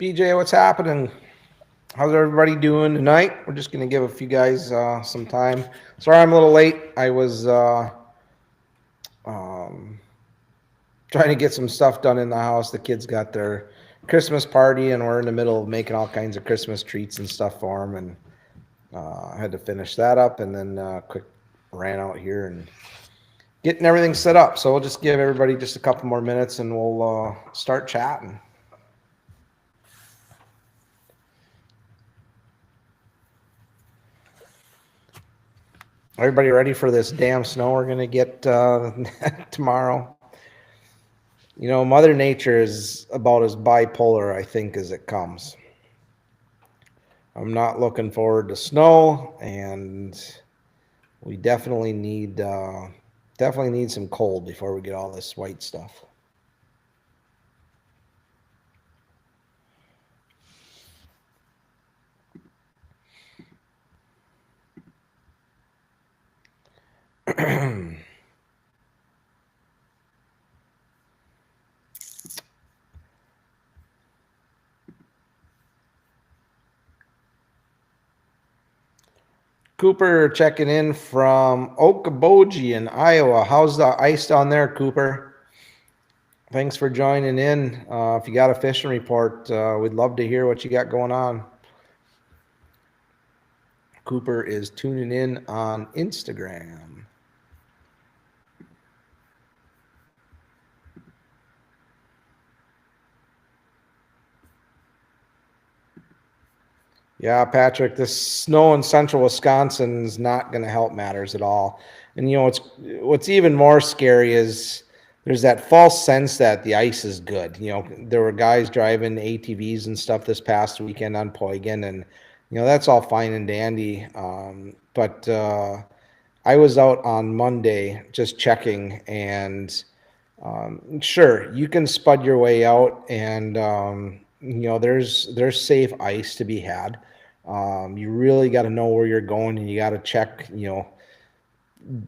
BJ, what's happening? How's everybody doing tonight? We're just going to give a few guys some time. Sorry I'm a little late. I was um, trying to get some stuff done in the house. The kids got their Christmas party, and we're in the middle of making all kinds of Christmas treats and stuff for them. And I had to finish that up, and then quick ran out here and getting everything set up. So we'll just give everybody just a couple more minutes, and we'll start chatting. Everybody ready for this damn snow we're going to get tomorrow? You know, Mother Nature is about as bipolar, I think, as it comes. I'm not looking forward to snow, and we definitely need some cold before we get all this white stuff. Cooper checking in from Okoboji in Iowa. How's the ice down there, Cooper? Thanks for joining in. If you got a fishing report, we'd love to hear what you got going on. Cooper is tuning in on Instagram. Yeah, Patrick, this snow in central Wisconsin is not going to help matters at all. And you know what's even more scary is there's that false sense that the ice is good. You know, there were guys driving ATVs and stuff this past weekend on Poigan, and you know that's all fine and dandy. But I was out on Monday just checking, and sure, you can spud your way out, and you know there's safe ice to be had. You really got to know where you're going, and you got to check, you know,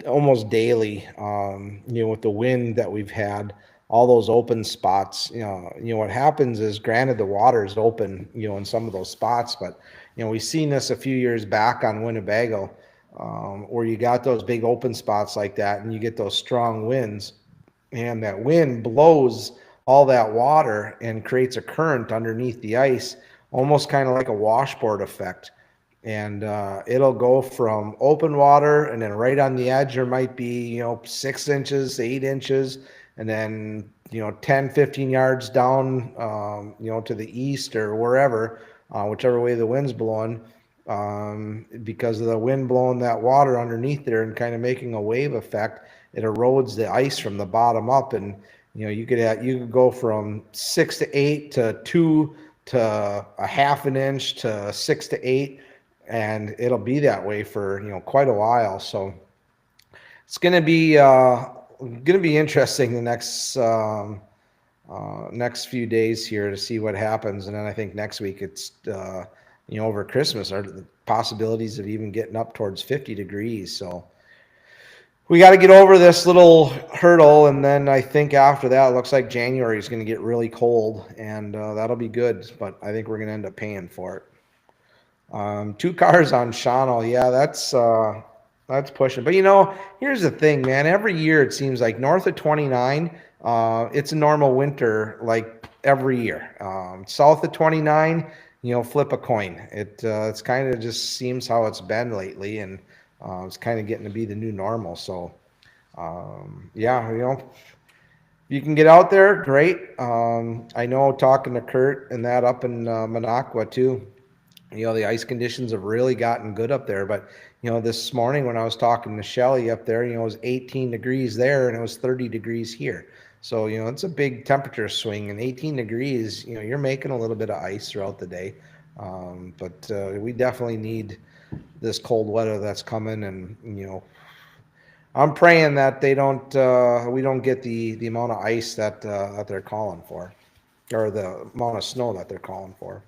almost daily. You know, with the wind that we've had, all those open spots. You know what happens is, granted, the water is open, you know, in some of those spots, but you know we've seen this a few years back on Winnebago, where you got those big open spots like that, and you get those strong winds, and that wind blows all that water and creates a current underneath the ice, almost kind of like a washboard effect. And it'll go from open water, and then right on the edge there might be, you know, 6 inches, 8 inches, and then, you know, 10, 15 yards down, you know, to the east or wherever, whichever way the wind's blowing, because of the wind blowing that water underneath there and kind of making a wave effect, it erodes the ice from the bottom up. And you know, you could go from 6 to 8 to 2 to a half an inch to 6 to 8, and it'll be that way for, you know, quite a while. So it's going to be interesting the next few days here to see what happens. And then I think next week it's you know, over Christmas are the possibilities of even getting up towards 50 degrees. So we got to get over this little hurdle, and then I think after that, it looks like January is going to get really cold, and that'll be good. But I think we're going to end up paying for it. 2 cars on Shawano, yeah, that's pushing. But you know, here's the thing, man. Every year it seems like north of 29, it's a normal winter, like every year. South of 29, you know, flip a coin. It's kind of just seems how it's been lately, and it's kind of getting to be the new normal. So, yeah, you know, you can get out there, great. I know, talking to Kurt and that up in Minocqua too, you know, the ice conditions have really gotten good up there. But, you know, this morning when I was talking to Shelly up there, you know, it was 18 degrees there and it was 30 degrees here. So, you know, it's a big temperature swing, and 18 degrees, you know, you're making a little bit of ice throughout the day. But we definitely need this cold weather that's coming, and you know, I'm praying that we don't get the amount of ice that they're calling for, or the amount of snow that they're calling for.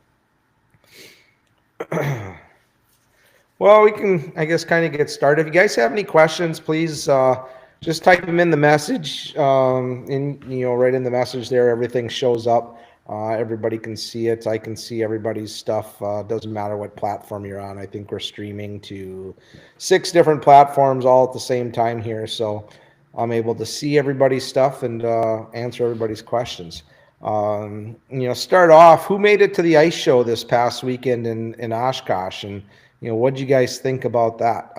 Well, we can, I guess, kind of get started. If you guys have any questions, please just type them in the message. You know, right in the message there, everything shows up. Everybody can see it. I can see everybody's stuff. Doesn't matter what platform you're on. I think we're streaming to 6 different platforms all at the same time here. So I'm able to see everybody's stuff and answer everybody's questions. Start off, who made it to the ice show this past weekend in Oshkosh? And, what'd you guys think about that?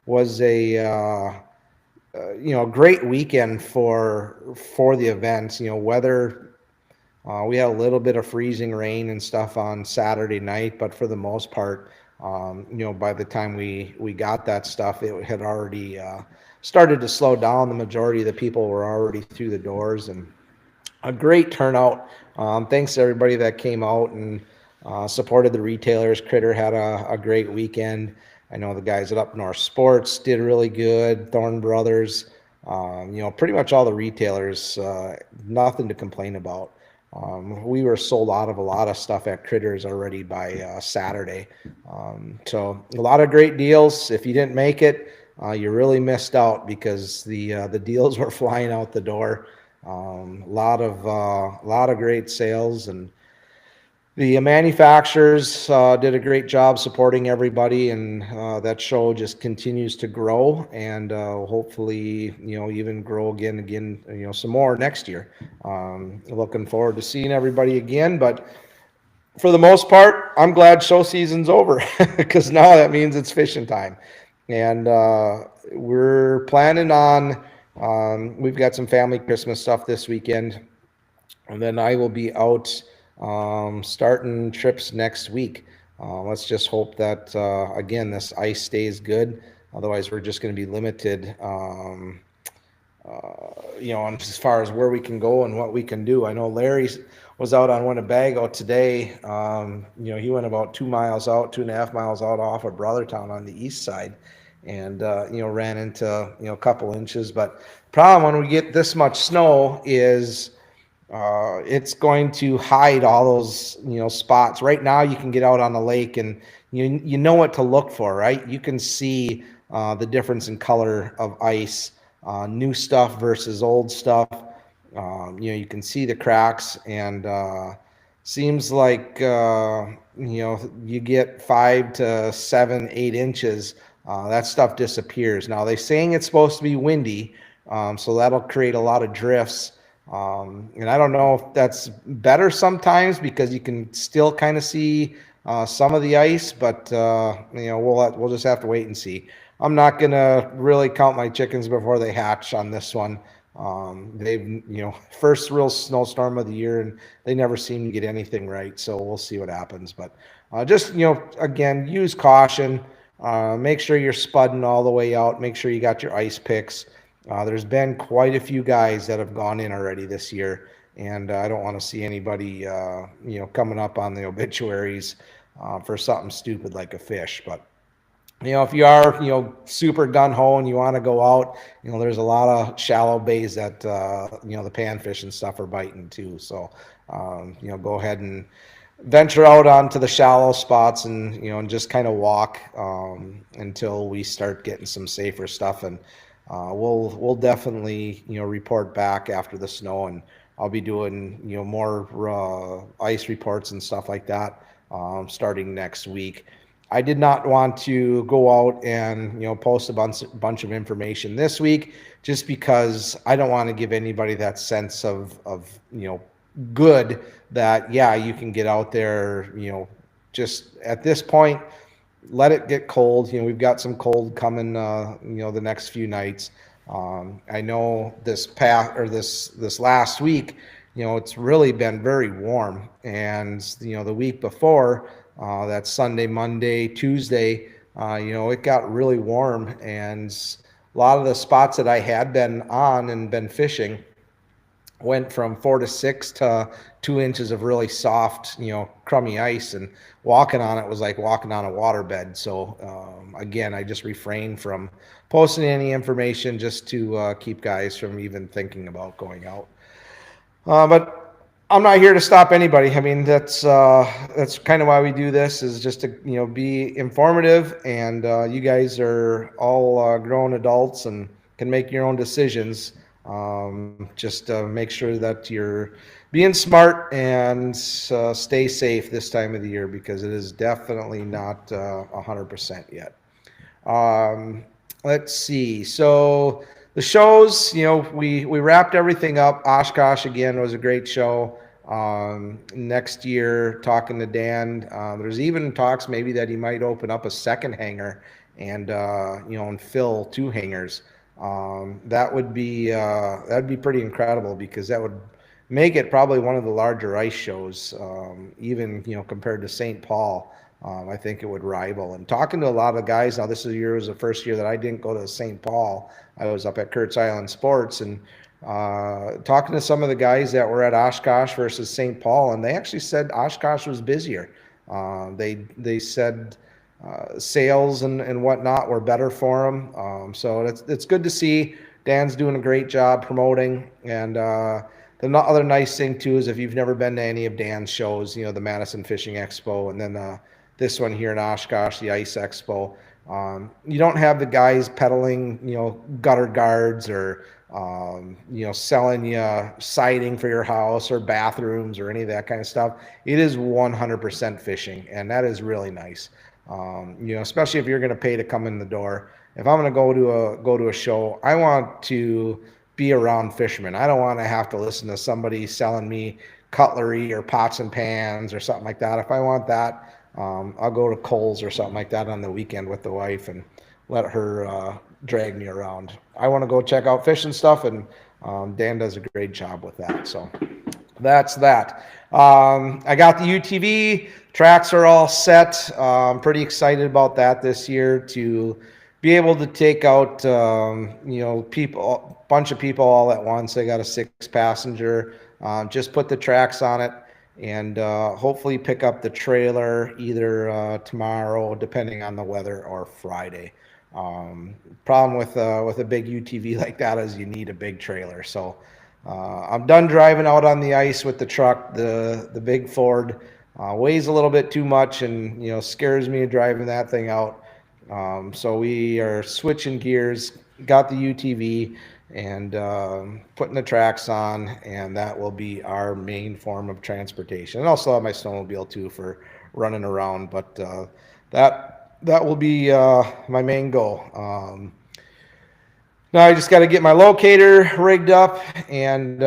Was a great weekend for the events. Weather, we had a little bit of freezing rain and stuff on Saturday night, but for the most part, by the time we got that stuff, it had already started to slow down. The majority of the people were already through the doors, and a great turnout. Thanks to everybody that came out and supported the retailers. Critter had a great weekend. I know the guys at Up North Sports did really good. Thorn Brothers, pretty much all the retailers, nothing to complain about. We were sold out of a lot of stuff at Critters already by Saturday. So a lot of great deals. If you didn't make it, you really missed out because the deals were flying out the door. A lot of great sales, and the manufacturers did a great job supporting everybody, and that show just continues to grow, and hopefully, even grow again, some more next year. Looking forward to seeing everybody again, but for the most part, I'm glad show season's over because now that means it's fishing time, and we're planning on. We've got some family Christmas stuff this weekend, and then I will be out starting trips next week. Let's just hope that again this ice stays good. Otherwise, we're just going to be limited. As far as where we can go and what we can do. I know Larry was out on Winnebago today. He went about 2 miles out, 2.5 miles out off of Brothertown on the east side, and ran into a couple inches. But the problem when we get this much snow is it's going to hide all those spots. Right now, you can get out on the lake and you know what to look for, right? You can see the difference in color of ice, new stuff versus old stuff. You can see the cracks, and seems like you get 5 to 7, 8 inches. That stuff disappears. Now they're saying it's supposed to be windy, so that'll create a lot of drifts. And I don't know if that's better sometimes because you can still kind of see some of the ice, but we'll just have to wait and see. I'm not gonna really count my chickens before they hatch on this one. They've first real snowstorm of the year, and they never seem to get anything right. So we'll see what happens. But just again, use caution. Make sure you're spudding all the way out. Make sure you got your ice picks. There's been quite a few guys that have gone in already this year, and I don't want to see anybody, coming up on the obituaries for something stupid like a fish. But if you are, super gung-ho and you want to go out, there's a lot of shallow bays that, the panfish and stuff are biting too. So, go ahead and venture out onto the shallow spots and, and just kind of walk until we start getting some safer stuff. And we'll definitely, report back after the snow, and I'll be doing, more ice reports and stuff like that starting next week. I did not want to go out and post a bunch of information this week just because I don't want to give anybody that sense of good that you can get out there. Just at this point, let it get cold. We've got some cold coming. The next few nights. I know this last week, it's really been very warm, and the week before. That Sunday, Monday, Tuesday, it got really warm, and a lot of the spots that I had been on and been fishing went from 4 to 6 to 2 inches of really soft, crummy ice, and walking on it was like walking on a waterbed. So again, I just refrained from posting any information just to keep guys from even thinking about going out. But I'm not here to stop anybody. I mean, that's kind of why we do this, is just to be informative, and you guys are all grown adults and can make your own decisions. Just make sure that you're being smart and stay safe this time of the year, because it is definitely not 100% yet. Um, let's see. So the shows, we wrapped everything up. Oshkosh again was a great show. Next year, talking to Dan, there's even talks maybe that he might open up a second hangar and and fill 2 hangars. That'd be pretty incredible, because that would make it probably one of the larger ice shows, even compared to St. Paul. I think it would rival. And talking to a lot of guys now, this was the first year that I didn't go to St. Paul. I was up at Kurt's Island Sports, and talking to some of the guys that were at Oshkosh versus St. Paul, and they actually said Oshkosh was busier. They said sales and whatnot were better for them. So it's good to see. Dan's doing a great job promoting. And the other nice thing too is, if you've never been to any of Dan's shows, the Madison Fishing Expo, and then this one here in Oshkosh, the Ice Expo, you don't have the guys peddling, gutter guards or selling you siding for your house or bathrooms or any of that kind of stuff. It is 100% fishing, and that is really nice. Especially if you're going to pay to come in the door. If I'm going to go to a show, I want to be around fishermen. I don't want to have to listen to somebody selling me cutlery or pots and pans or something like that. If I want that, I'll go to Kohl's or something like that on the weekend with the wife and let her drag me around. I want to go check out fishing stuff, and Dan does a great job with that. So that's that. I got the UTV. Tracks are all set. I'm pretty excited about that this year, to be able to take out, a bunch of people all at once. I got a 6-passenger. Just put the tracks on it, and hopefully pick up the trailer either tomorrow, depending on the weather, or Friday. Problem with a big UTV like that is you need a big trailer. So I'm done driving out on the ice with the truck. The big Ford weighs a little bit too much, and scares me driving that thing out. So we are switching gears. Got the UTV and putting the tracks on, and that will be our main form of transportation. And also have my snowmobile too for running around, but that will be my main goal. Now I just got to get my locator rigged up and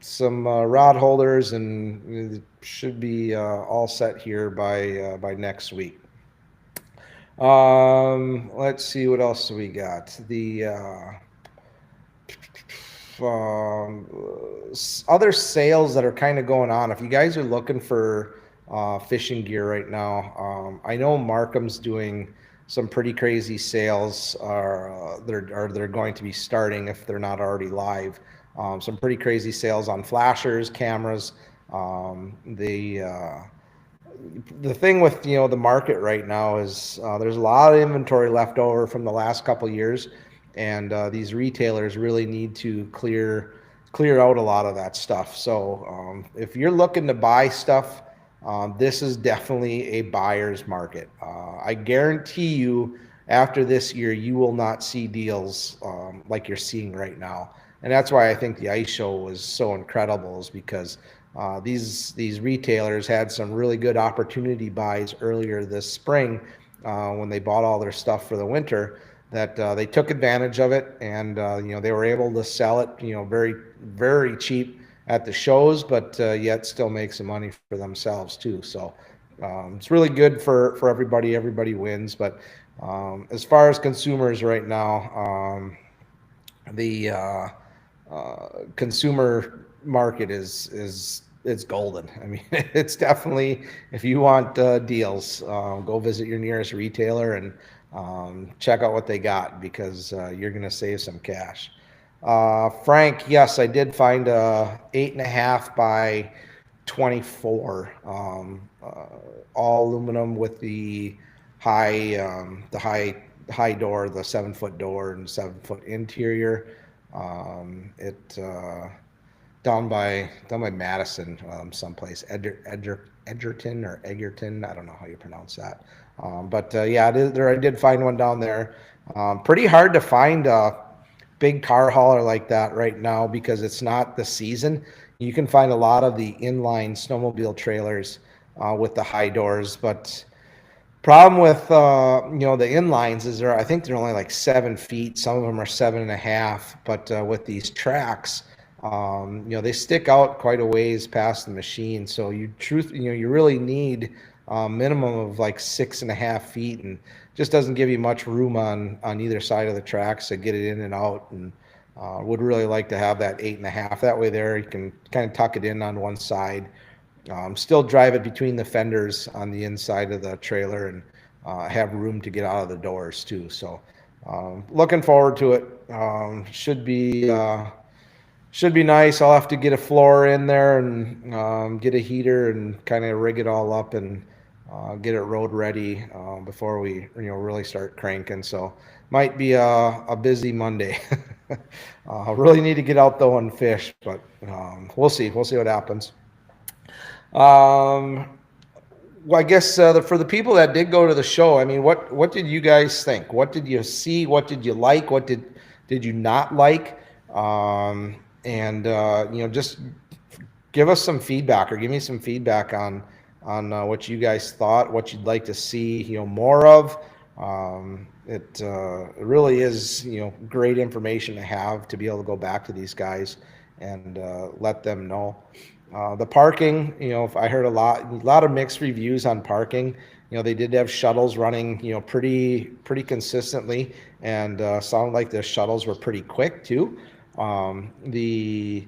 some rod holders, and it should be all set here by next week. Let's see, what else we got. The other sales that are kind of going on. If you guys are looking for fishing gear right now, I know Markham's doing some pretty crazy sales. They're going to be starting, if they're not already live. Some pretty crazy sales on flashers, cameras. The thing with the market right now is there's a lot of inventory left over from the last couple of years, and these retailers really need to clear out a lot of that stuff. So if you're looking to buy stuff, this is definitely a buyer's market. I guarantee you, after this year, you will not see deals like you're seeing right now. And that's why I think the ice show was so incredible, is because these retailers had some really good opportunity buys earlier this spring when they bought all their stuff for the winter, that they took advantage of it, and they were able to sell it very, very cheap at the shows, but yet still make some money for themselves too. So it's really good for everybody. Everybody wins. But as far as consumers right now, the consumer market is it's golden. I mean, it's definitely, if you want deals, go visit your nearest retailer and check out what they got, because you're going to save some cash. Frank, yes, I did find a 8.5 by 24, all aluminum with the high door, the 7-foot door and 7-foot interior. Down by Madison, someplace, Edgerton or Egerton. I don't know how you pronounce that. But yeah, I did find one down there. Pretty hard to find a big car hauler like that right now, because it's not the season. You can find a lot of the inline snowmobile trailers with the high doors, but problem with the inlines is I think they're only like 7 feet. Some of them are 7.5. But with these tracks, they stick out quite a ways past the machine. So you really need a minimum of like 6.5 feet, and just doesn't give you much room on either side of the tracks to get it in and out. And would really like to have that 8.5. That way there you can kind of tuck it in on one side. Still drive it between the fenders on the inside of the trailer, and have room to get out of the doors too. So looking forward to it. Should be nice. I'll have to get a floor in there and get a heater and kind of rig it all up and get it road ready before we really start cranking. So might be a busy Monday. Really need to get out though and fish, but we'll see what happens. Well, I guess for the people that did go to the show, I mean, what did you guys think? What did you see? What did you like? What did you not like? And just give us some feedback, or give me some feedback on what you guys thought, what you'd like to see more of. It really is great information to have, to be able to go back to these guys and let them know. The parking, I heard a lot of mixed reviews on parking. They did have shuttles running, pretty consistently, and sounded like the shuttles were pretty quick too. The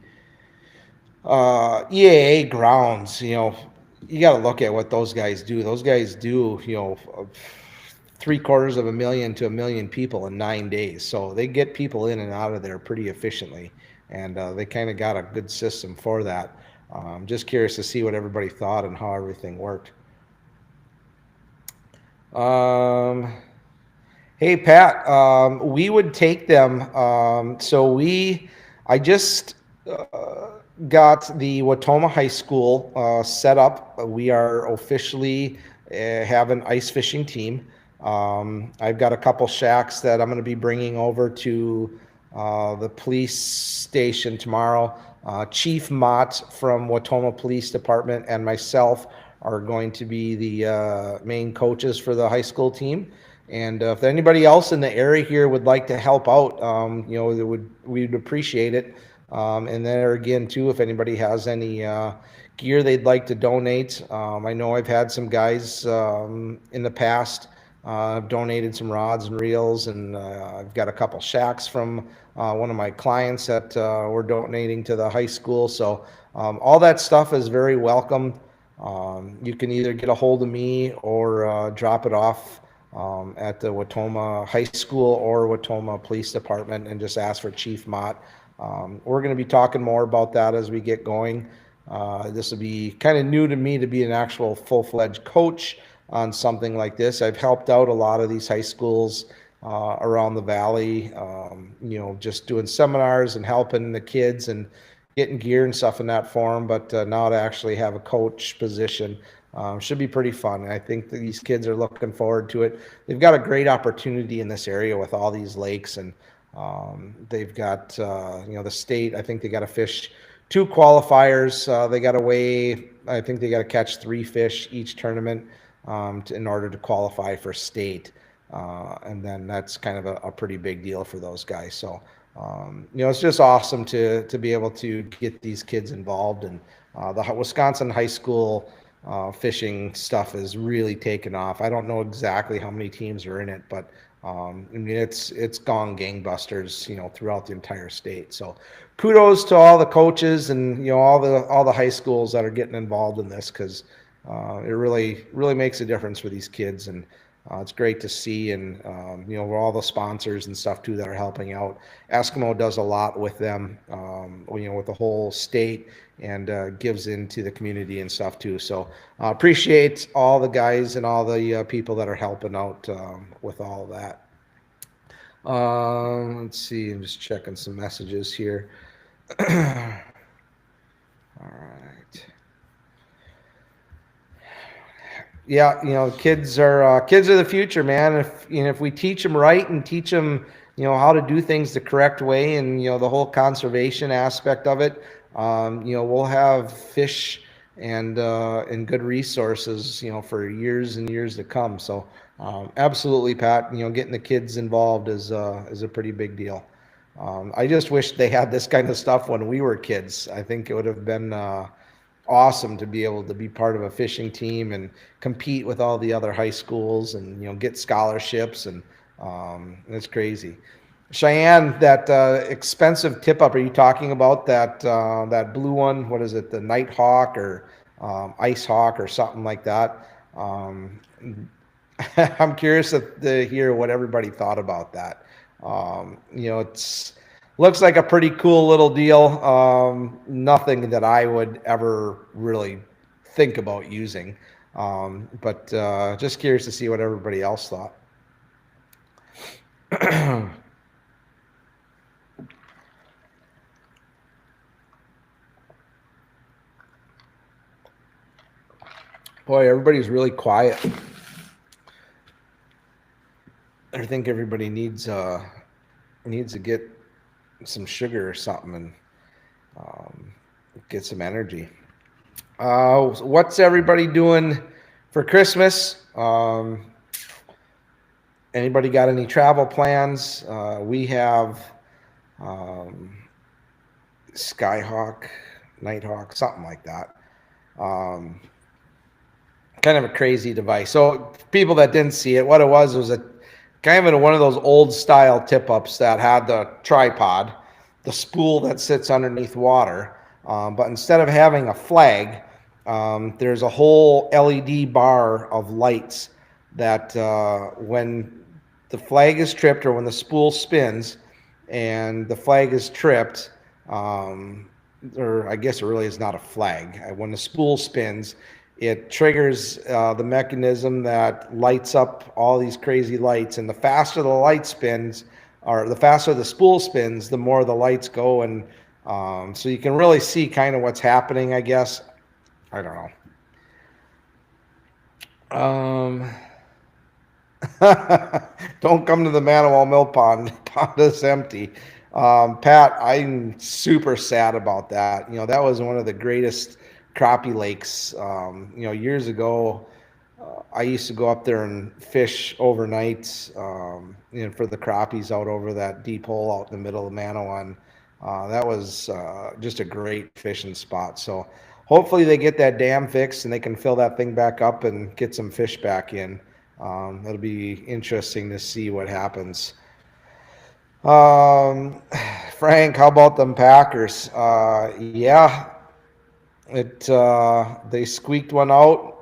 EAA grounds, you got to look at what those guys do. Those guys do, $750,000 to 1 million people in 9 days. So they get people in and out of there pretty efficiently, and they kind of got a good system for that. Just curious to see what everybody thought and how everything worked. Hey, Pat, we would take them. I just got the Wautoma High School set up. We are officially have an ice fishing team. I've got a couple shacks that I'm going to be bringing over to the police station tomorrow. Chief Mott from Wautoma Police Department and myself are going to be the main coaches for the high school team. And if anybody else in the area here would like to help out, we'd appreciate it. And there again, too, if anybody has any gear they'd like to donate, I know I've had some guys in the past donated some rods and reels, and I've got a couple shacks from one of my clients that we're donating to the high school. So all that stuff is very welcome. You can either get a hold of me or drop it off at the Wautoma High School or Wautoma Police Department and just ask for Chief Mott. We're going to be talking more about that as we get going. This will be kind of new to me to be an actual full-fledged coach on something like this. I've helped out a lot of these high schools around the valley, just doing seminars and helping the kids and getting gear and stuff in that form. But now to actually have a coach position should be pretty fun. And I think that these kids are looking forward to it. They've got a great opportunity in this area with all these lakes, and they've got, the state, I think they got to fish 2 qualifiers. They got to weigh, I think they got to catch 3 fish each tournament in order to qualify for state. And then that's kind of a pretty big deal for those guys. So, it's just awesome to be able to get these kids involved. And the Wisconsin high school fishing stuff is really taken off. I don't know exactly how many teams are in it, but it's gone gangbusters, throughout the entire state. So kudos to all the coaches and, all the high schools that are getting involved in this, because it really makes a difference for these kids. And it's great to see, and all the sponsors and stuff too that are helping out. Eskimo does a lot with them, with the whole state, and gives into the community and stuff too. So appreciate all the guys and all the people that are helping out with all of that. Let's see, I'm just checking some messages here. All right. Yeah, kids are the future, man. If we teach them right and teach them, how to do things the correct way, and the whole conservation aspect of it, we'll have fish and good resources, for years and years to come. So absolutely, Pat. Getting the kids involved is a pretty big deal. I just wish they had this kind of stuff when we were kids. I think it would have been awesome to be able to be part of a fishing team and compete with all the other high schools and get scholarships, and it's crazy. Cheyenne, that expensive tip up, are you talking about that blue one? What is it, the Nighthawk or Ice Hawk or something like that? Um, I'm curious to hear what everybody thought about that. It's looks like a pretty cool little deal. Nothing that I would ever really think about using, but just curious to see what everybody else thought. Boy, everybody's really quiet. I think everybody needs to get some sugar or something and get some energy. What's everybody doing for Christmas? Anybody got any travel plans? We have Skyhawk, Nighthawk, something like that. Kind of a crazy device. So people that didn't see it, what it was a kind of one of those old style tip ups that had the tripod, the spool that sits underneath water. But instead of having a flag, there's a whole LED bar of lights that when the flag is tripped or when the spool spins and the flag is tripped, or I guess it really is not a flag. When the spool spins, it triggers the mechanism that lights up all these crazy lights. And the faster the light spins, or the faster the spool spins, the more the lights go. And so you can really see kind of what's happening, I guess. I don't know. Don't come to the Manawa Mill Pond. Pond is empty. Pat, I'm super sad about that. That was one of the greatest crappie lakes. Years ago, I used to go up there and fish overnight, for the crappies out over that deep hole out in the middle of Manawan. That was just a great fishing spot. So hopefully they get that dam fixed and they can fill that thing back up and get some fish back in. It'll be interesting to see what happens. Frank, how about them Packers? Yeah, they squeaked one out.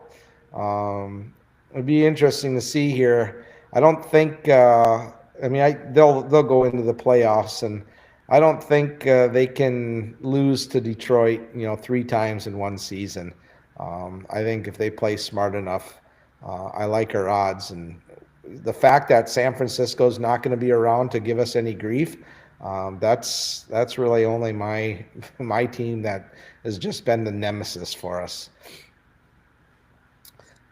It'd be interesting to see here. I don't think. They'll go into the playoffs, and I don't think they can lose to Detroit. 3 times in one season. I think if they play smart enough, I like our odds. And the fact that San Francisco's not going to be around to give us any grief, that's really only my team that has just been the nemesis for us.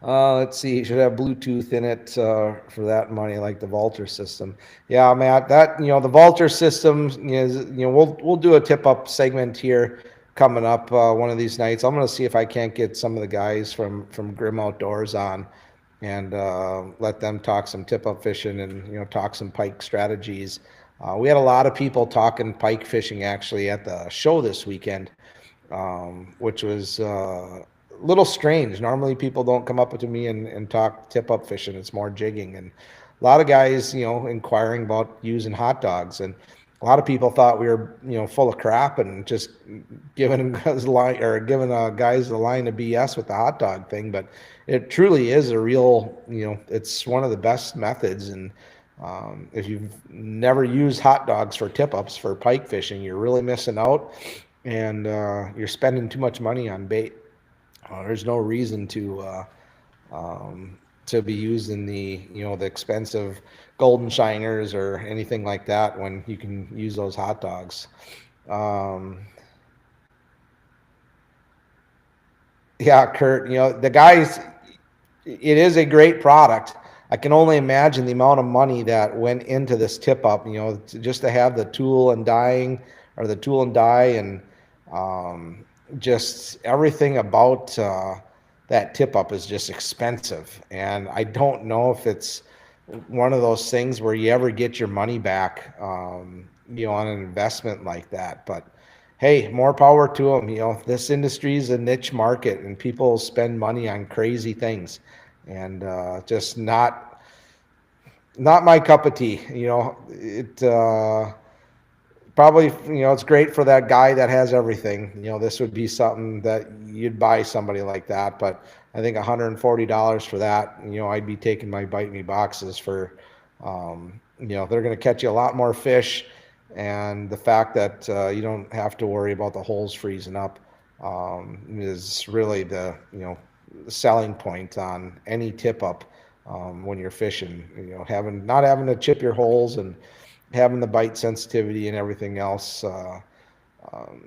Let's see. You should have Bluetooth in it for that money, like the Valter system. Yeah, Matt. That the Valter system is. We'll do a tip up segment here coming up one of these nights. I'm going to see if I can't get some of the guys from Grim Outdoors on and let them talk some tip up fishing and talk some pike strategies. We had a lot of people talking pike fishing actually at the show this weekend, which was a little strange. Normally people don't come up to me and talk tip up fishing. It's more jigging, and a lot of guys inquiring about using hot dogs, and a lot of people thought we were full of crap and just giving guys the line of BS with the hot dog thing. But it truly is a real, it's one of the best methods. And if you've never used hot dogs for tip-ups for pike fishing, you're really missing out, and you're spending too much money on bait. There's no reason to be using the expensive golden shiners or anything like that when you can use those hot dogs. Yeah, Kurt, the guys, it is a great product. I can only imagine the amount of money that went into this tip up, just to have the tool and die and Um, just everything about that tip up is just expensive. And I don't know if it's one of those things where you ever get your money back, on an investment like that. But hey, more power to them. This industry is a niche market and people spend money on crazy things, and just not my cup of tea. It probably, it's great for that guy that has everything. This would be something that you'd buy somebody like that. But I think $140 for that, I'd be taking my Bite Me boxes for, they're going to catch you a lot more fish. And the fact that you don't have to worry about the holes freezing up is really the selling point on any tip up when you're fishing. Not having to chip your holes and having the bite sensitivity and everything else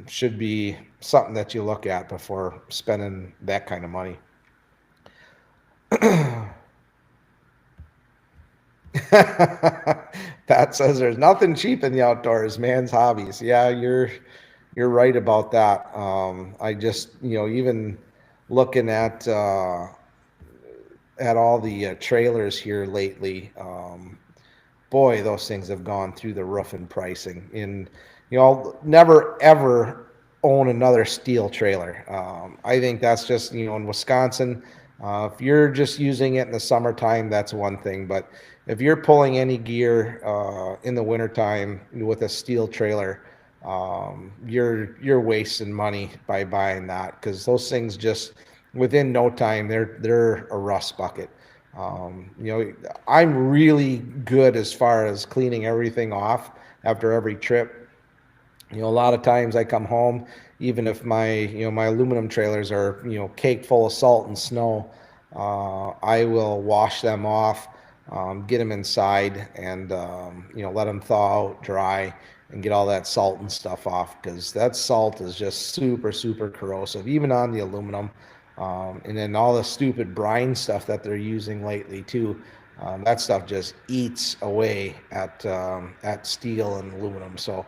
should be something that you look at before spending that kind of money. Pat says there's nothing cheap in the outdoors, man's hobbies. Yeah, you're right about that. I just, even looking at all the trailers here lately, boy, those things have gone through the roof in pricing. And I'll never ever own another steel trailer. I think that's just in Wisconsin. If you're just using it in the summertime, that's one thing. But if you're pulling any gear in the wintertime with a steel trailer, you're wasting money by buying that, because those things just within no time they're a rust bucket. I'm really good as far as cleaning everything off after every trip. A lot of times I come home, even if my aluminum trailers are, caked full of salt and snow, I will wash them off, get them inside, and, let them thaw out, dry, and get all that salt and stuff off, because that salt is just super, super corrosive, even on the aluminum. And then all the stupid brine stuff that they're using lately too. That stuff just eats away at steel and aluminum. So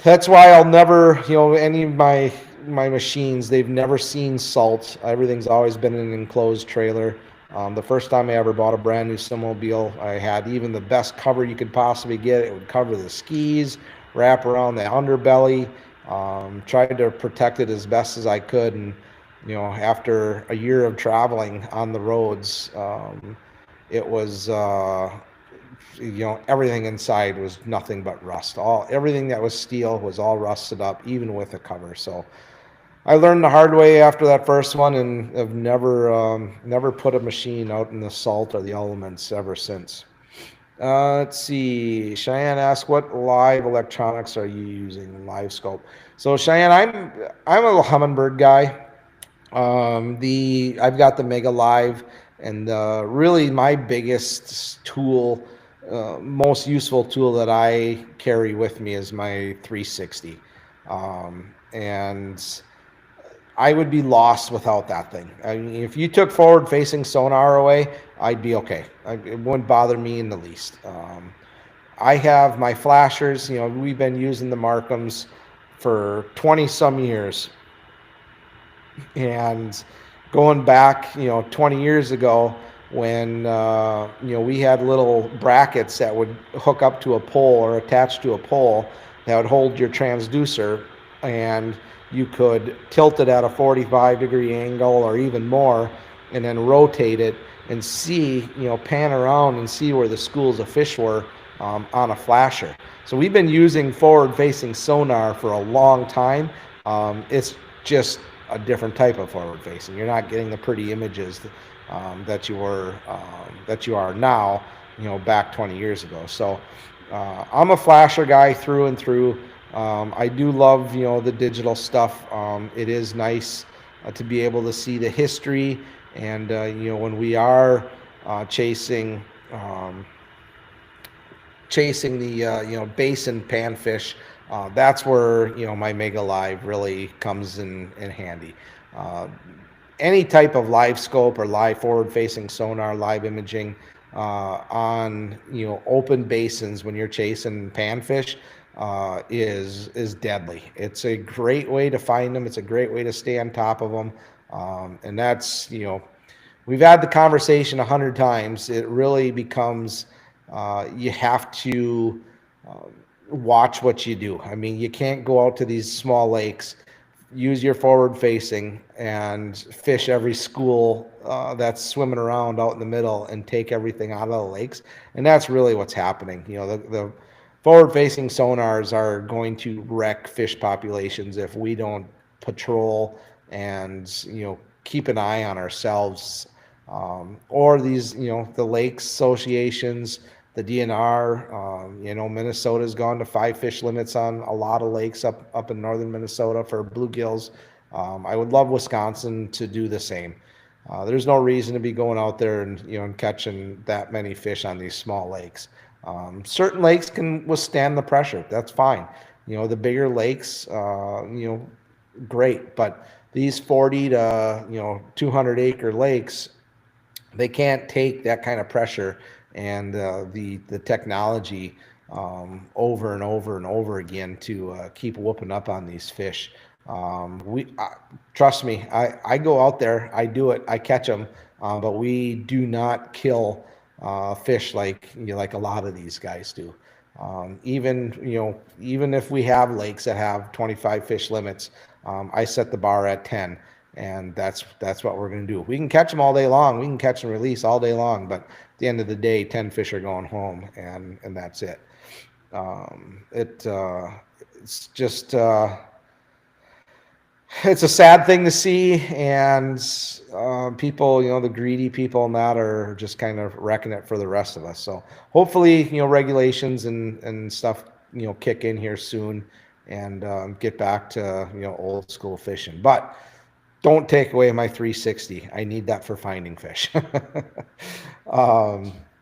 that's why I'll never, any of my machines, they've never seen salt. Everything's always been in an enclosed trailer. The first time I ever bought a brand new snowmobile, I had even the best cover you could possibly get. It would cover the skis, wrap around the underbelly, tried to protect it as best as I could. And after a year of traveling on the roads, it was everything inside was nothing but rust. Everything that was steel was all rusted up, even with the cover. So I learned the hard way after that first one, and have never put a machine out in the salt or the elements ever since. Let's see. Cheyenne asked, "What live electronics are you using? Live scope." So Cheyenne, I'm a Humminbird guy. I've got the Mega Live, and really my biggest tool, most useful tool that I carry with me is my 360. And I would be lost without that thing. I mean, if you took forward-facing sonar away, I'd be okay. It wouldn't bother me in the least. I have my flashers. We've been using the Markhams for 20 some years, and going back 20 years ago, when we had little brackets that would hook up to a pole or attach to a pole that would hold your transducer, and you could tilt it at a 45-degree angle or even more, and then rotate it and see, pan around and see where the schools of fish were on a flasher. So we've been using forward-facing sonar for a long time. It's just a different type of forward-facing. You're not getting the pretty images that you are now, back 20 years ago. So I'm a flasher guy through and through. I do love, the digital stuff. It is nice to be able to see the history, and when we are chasing the basin panfish, that's where my Mega Live really comes in handy. Any type of live scope or live forward-facing sonar, live imaging on open basins when you're chasing panfish, is deadly. It's a great way to find them. It's a great way to stay on top of them. And that's, we've had the conversation 100 times. It really becomes, you have to watch what you do. I mean, you can't go out to these small lakes, use your forward facing, and fish every school that's swimming around out in the middle and take everything out of the lakes. And that's really what's happening. The forward facing sonars are going to wreck fish populations if we don't patrol and, keep an eye on ourselves. Or these, the lakes associations, the DNR, Minnesota's gone to 5 fish limits on a lot of lakes up in northern Minnesota for bluegills. I would love Wisconsin to do the same. There's no reason to be going out there and catching that many fish on these small lakes. Certain lakes can withstand the pressure. That's fine. The bigger lakes, great. But these 40 to 200 acre lakes, they can't take that kind of pressure and the technology over and over and over again to keep whooping up on these fish. Trust me, I go out there, I do it, I catch them, but we do not kill fish like a lot of these guys do. Even if we have lakes that have 25 fish limits, I set the bar at 10. And that's what we're going to do. We can catch them all day long. We can catch and release all day long. But at the end of the day, 10 fish are going home, and that's it. It's just it's a sad thing to see, and people, the greedy people and that are just kind of wrecking it for the rest of us. So hopefully, regulations and stuff, kick in here soon and get back to old school fishing. But don't take away my 360. I need that for finding fish.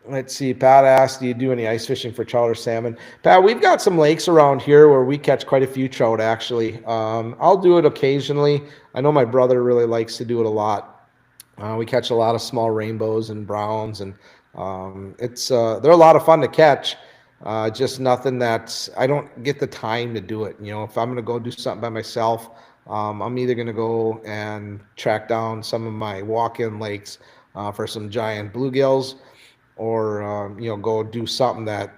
Let's see. Pat asked, do you do any ice fishing for trout or salmon? Pat, we've got some lakes around here where we catch quite a few trout, actually. I'll do it occasionally. I know my brother really likes to do it a lot. We catch a lot of small rainbows and browns, and they're a lot of fun to catch. Just nothing that I don't get the time to do it. If I'm going to go do something by myself, I'm either going to go and track down some of my walk-in lakes for some giant bluegills, or go do something that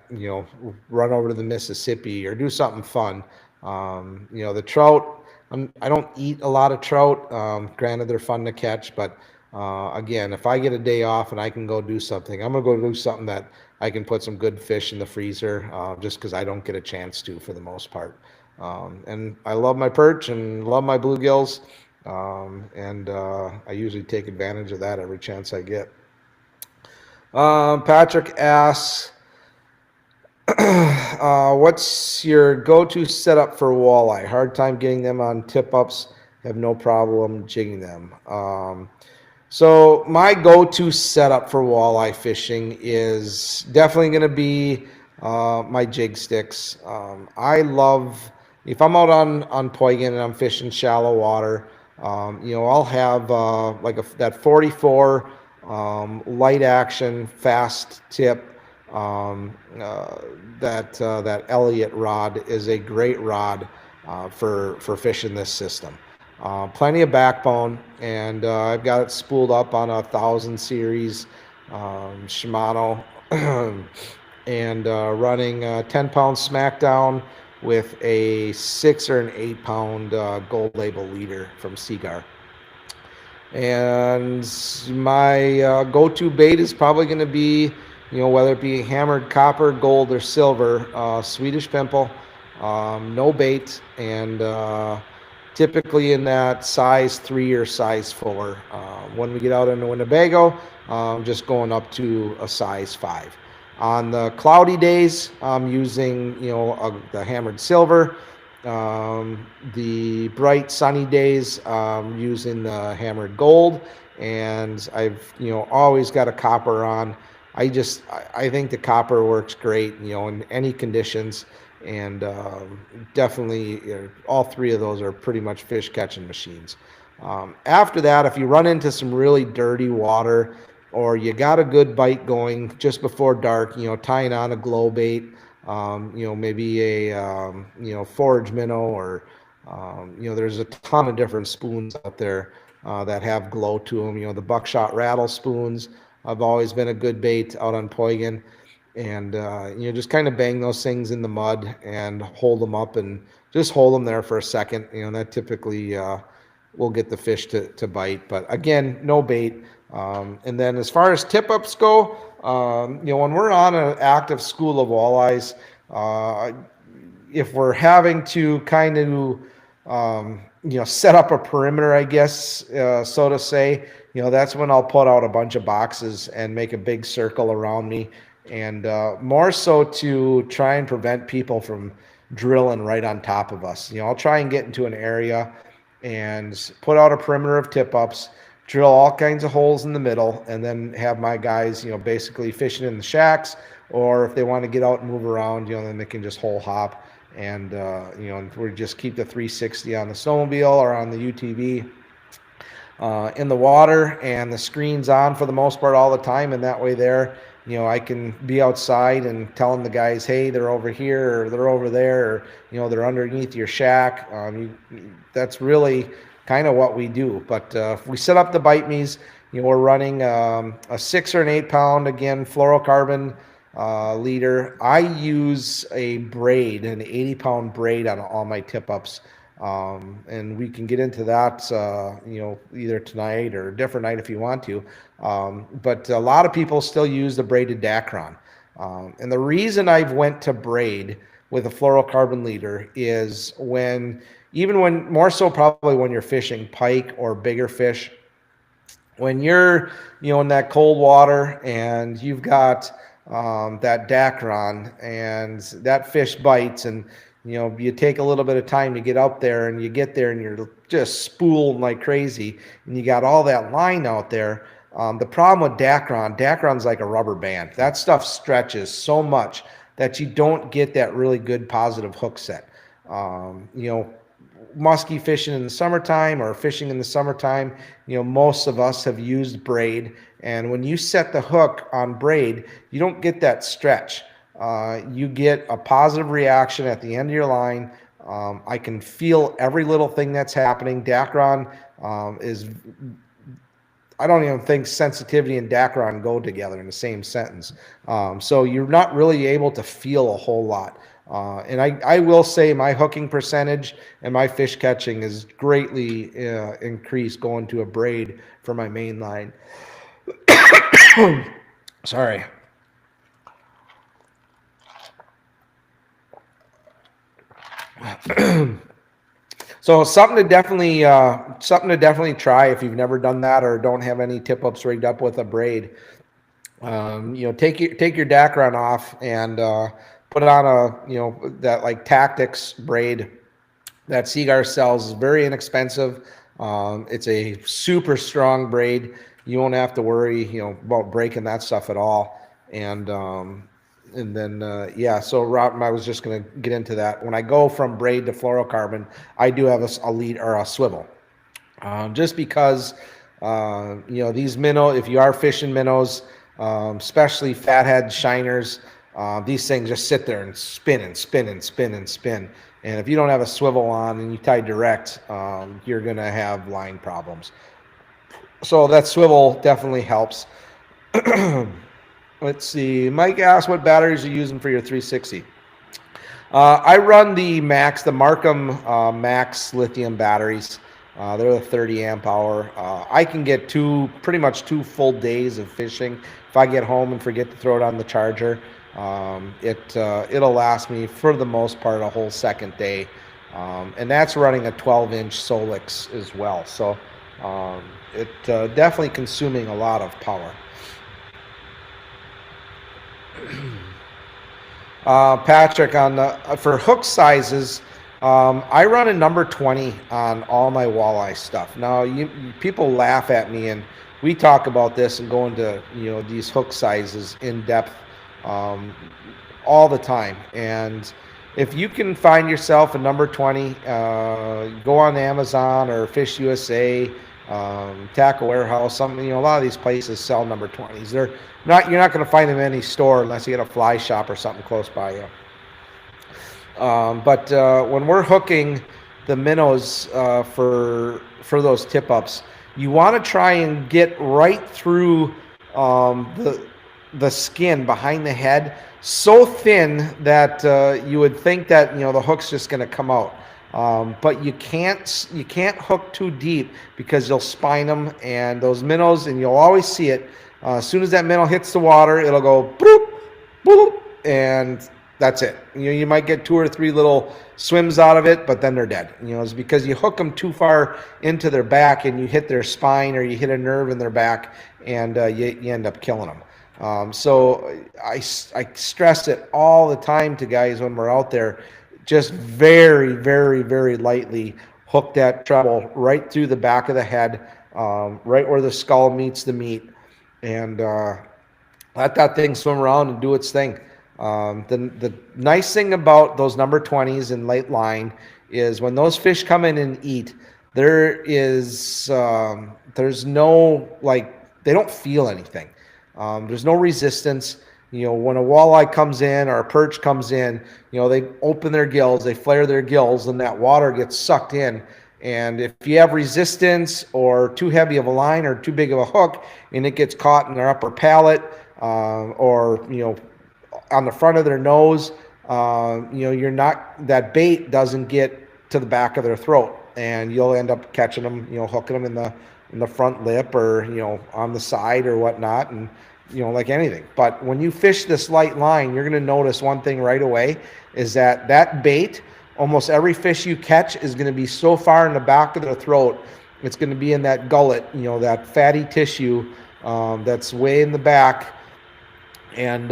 run over to the Mississippi or do something fun. The trout, I don't eat a lot of trout. Granted, they're fun to catch, but again, if I get a day off and I can go do something, I'm gonna go do something that I can put some good fish in the freezer, just because I don't get a chance to for the most part. And I love my perch and love my bluegills, and I usually take advantage of that every chance I get. Patrick asks, what's your go-to setup for walleye? Hard time getting them on tip-ups, have no problem jigging them. So my go-to setup for walleye fishing is definitely going to be my jig sticks. I love, if I'm out on Poigan and I'm fishing shallow water, I'll have that 44 light action fast tip. That Elliott rod is a great rod for fishing this system. Plenty of backbone, and I've got it spooled up on a 1000 series Shimano and running 10-pound Smackdown with a 6 or an 8-pound gold label leader from Seagar. And my go-to bait is probably going to be, whether it be hammered copper, gold, or silver, Swedish pimple, no bait, and typically in that size 3 or size 4. When we get out into Winnebago, just going up to a size 5. On the cloudy days, I'm using, the hammered silver. The bright sunny days, using the hammered gold, and I've always got a copper on. I think the copper works great in any conditions, and definitely all 3 of those are pretty much fish catching machines. After that, if you run into some really dirty water, or you got a good bite going just before dark, tying on a glow bait, maybe a, forage minnow, or, there's a ton of different spoons out there that have glow to them. The buckshot rattle spoons have always been a good bait out on Poigan. And, just kind of bang those things in the mud and hold them up and just hold them there for a second. That typically will get the fish to bite. But again, no bait. And then as far as tip ups go, when we're on an active school of walleyes, if we're having to kind of, set up a perimeter, I guess, so to say, that's when I'll put out a bunch of boxes and make a big circle around me. And more so to try and prevent people from drilling right on top of us. I'll try and get into an area and put out a perimeter of tip ups, drill all kinds of holes in the middle, and then have my guys, basically fishing in the shacks, or if they want to get out and move around, then they can just hole hop. And, we just keep the 360 on the snowmobile or on the UTV in the water, and the screen's on for the most part all the time. And that way there, I can be outside and telling the guys, hey, they're over here, or they're over there, or, they're underneath your shack. That's really kind of what we do. But if we set up the bite me's, we're running a 6 or an 8 pound, again, fluorocarbon leader. I use a braid, an 80 pound braid on all my tip ups. And we can get into that, either tonight or a different night if you want to. But a lot of people still use the braided Dacron. And the reason I've went to braid with a fluorocarbon leader is more so probably when you're fishing pike or bigger fish, when you're, in that cold water and you've got that Dacron and that fish bites, and you take a little bit of time to get up there, and you get there and you're just spooling like crazy, and you got all that line out there. The problem with Dacron's like a rubber band. That stuff stretches so much that you don't get that really good positive hook set. Muskie fishing in the summertime or fishing in the summertime, most of us have used braid. And when you set the hook on braid, you don't get that stretch. You get a positive reaction at the end of your line. I can feel every little thing that's happening. Dacron I don't even think sensitivity and Dacron go together in the same sentence. So you're not really able to feel a whole lot. And I will say my hooking percentage and my fish catching is greatly increased going to a braid for my main line. Sorry. So something to definitely try if you've never done that or don't have any tip ups rigged up with a braid. Take your Dacron off and put it on that like Tactics braid that Seaguar sells. Is very inexpensive. It's a super strong braid. You won't have to worry about breaking that stuff at all. And then, so Rob, I was just going to get into that. When I go from braid to fluorocarbon, I do have a lead or a swivel. Just because, these minnow, if you are fishing minnows, especially fathead shiners, these things just sit there and spin and spin and spin and spin. And if you don't have a swivel on and you tie direct, you're going to have line problems. So that swivel definitely helps. Let's see. Mike asked what batteries you're using for your 360. I run the Markham Max lithium batteries. They're the 30 amp hour. I can get pretty much two full days of fishing. If I get home and forget to throw it on the charger, it'll last me for the most part a whole second day. And that's running a 12-inch Solix as well. So it definitely consuming a lot of power. Patrick, for hook sizes, I run a number 20 on all my walleye stuff. Now, people laugh at me, and we talk about this and go into these hook sizes in depth all the time. And if you can find yourself a number 20, go on Amazon or Fish USA, Tackle Warehouse, something. A lot of these places sell number 20s. You're not going to find them in any store unless you get a fly shop or something close by you. But when we're hooking the minnows for those tip ups, you want to try and get right through the skin behind the head, so thin that you would think that the hook's just going to come out. But you can't hook too deep because you'll spine them, and those minnows, and you'll always see it. As soon as that minnow hits the water, it'll go boop, boop, and that's it. You might get 2 or 3 little swims out of it, but then they're dead. It's because you hook them too far into their back and you hit their spine or you hit a nerve in their back, and you end up killing them. So I stress it all the time to guys when we're out there. Just very, very, very lightly hook that treble right through the back of the head, right where the skull meets the meat, and let that thing swim around and do its thing. The nice thing about those number 20s in late line is when those fish come in and eat, there's no, like, they don't feel anything. There's no resistance. When a walleye comes in or a perch comes in, they open their gills, they flare their gills, and that water gets sucked in. And if you have resistance or too heavy of a line or too big of a hook and it gets caught in their upper palate, or on the front of their nose, that bait doesn't get to the back of their throat, and you'll end up catching them, hooking them in the front lip or on the side or whatnot, and like anything. But when you fish this light line, you're going to notice one thing right away is that bait, almost every fish you catch is going to be so far in the back of the throat, it's going to be in that gullet, that fatty tissue that's way in the back. And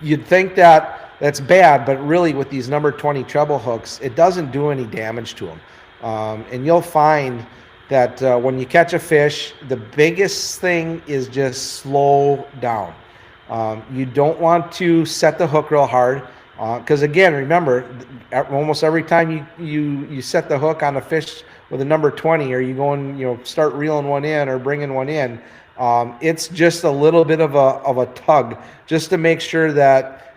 you'd think that that's bad, but really with these number 20 treble hooks, it doesn't do any damage to them. And you'll find that when you catch a fish, the biggest thing is just slow down. You don't want to set the hook real hard, because again, remember, almost every time you set the hook on a fish with a number 20, or you go and start reeling one in or bringing one in, it's just a little bit of a tug just to make sure that,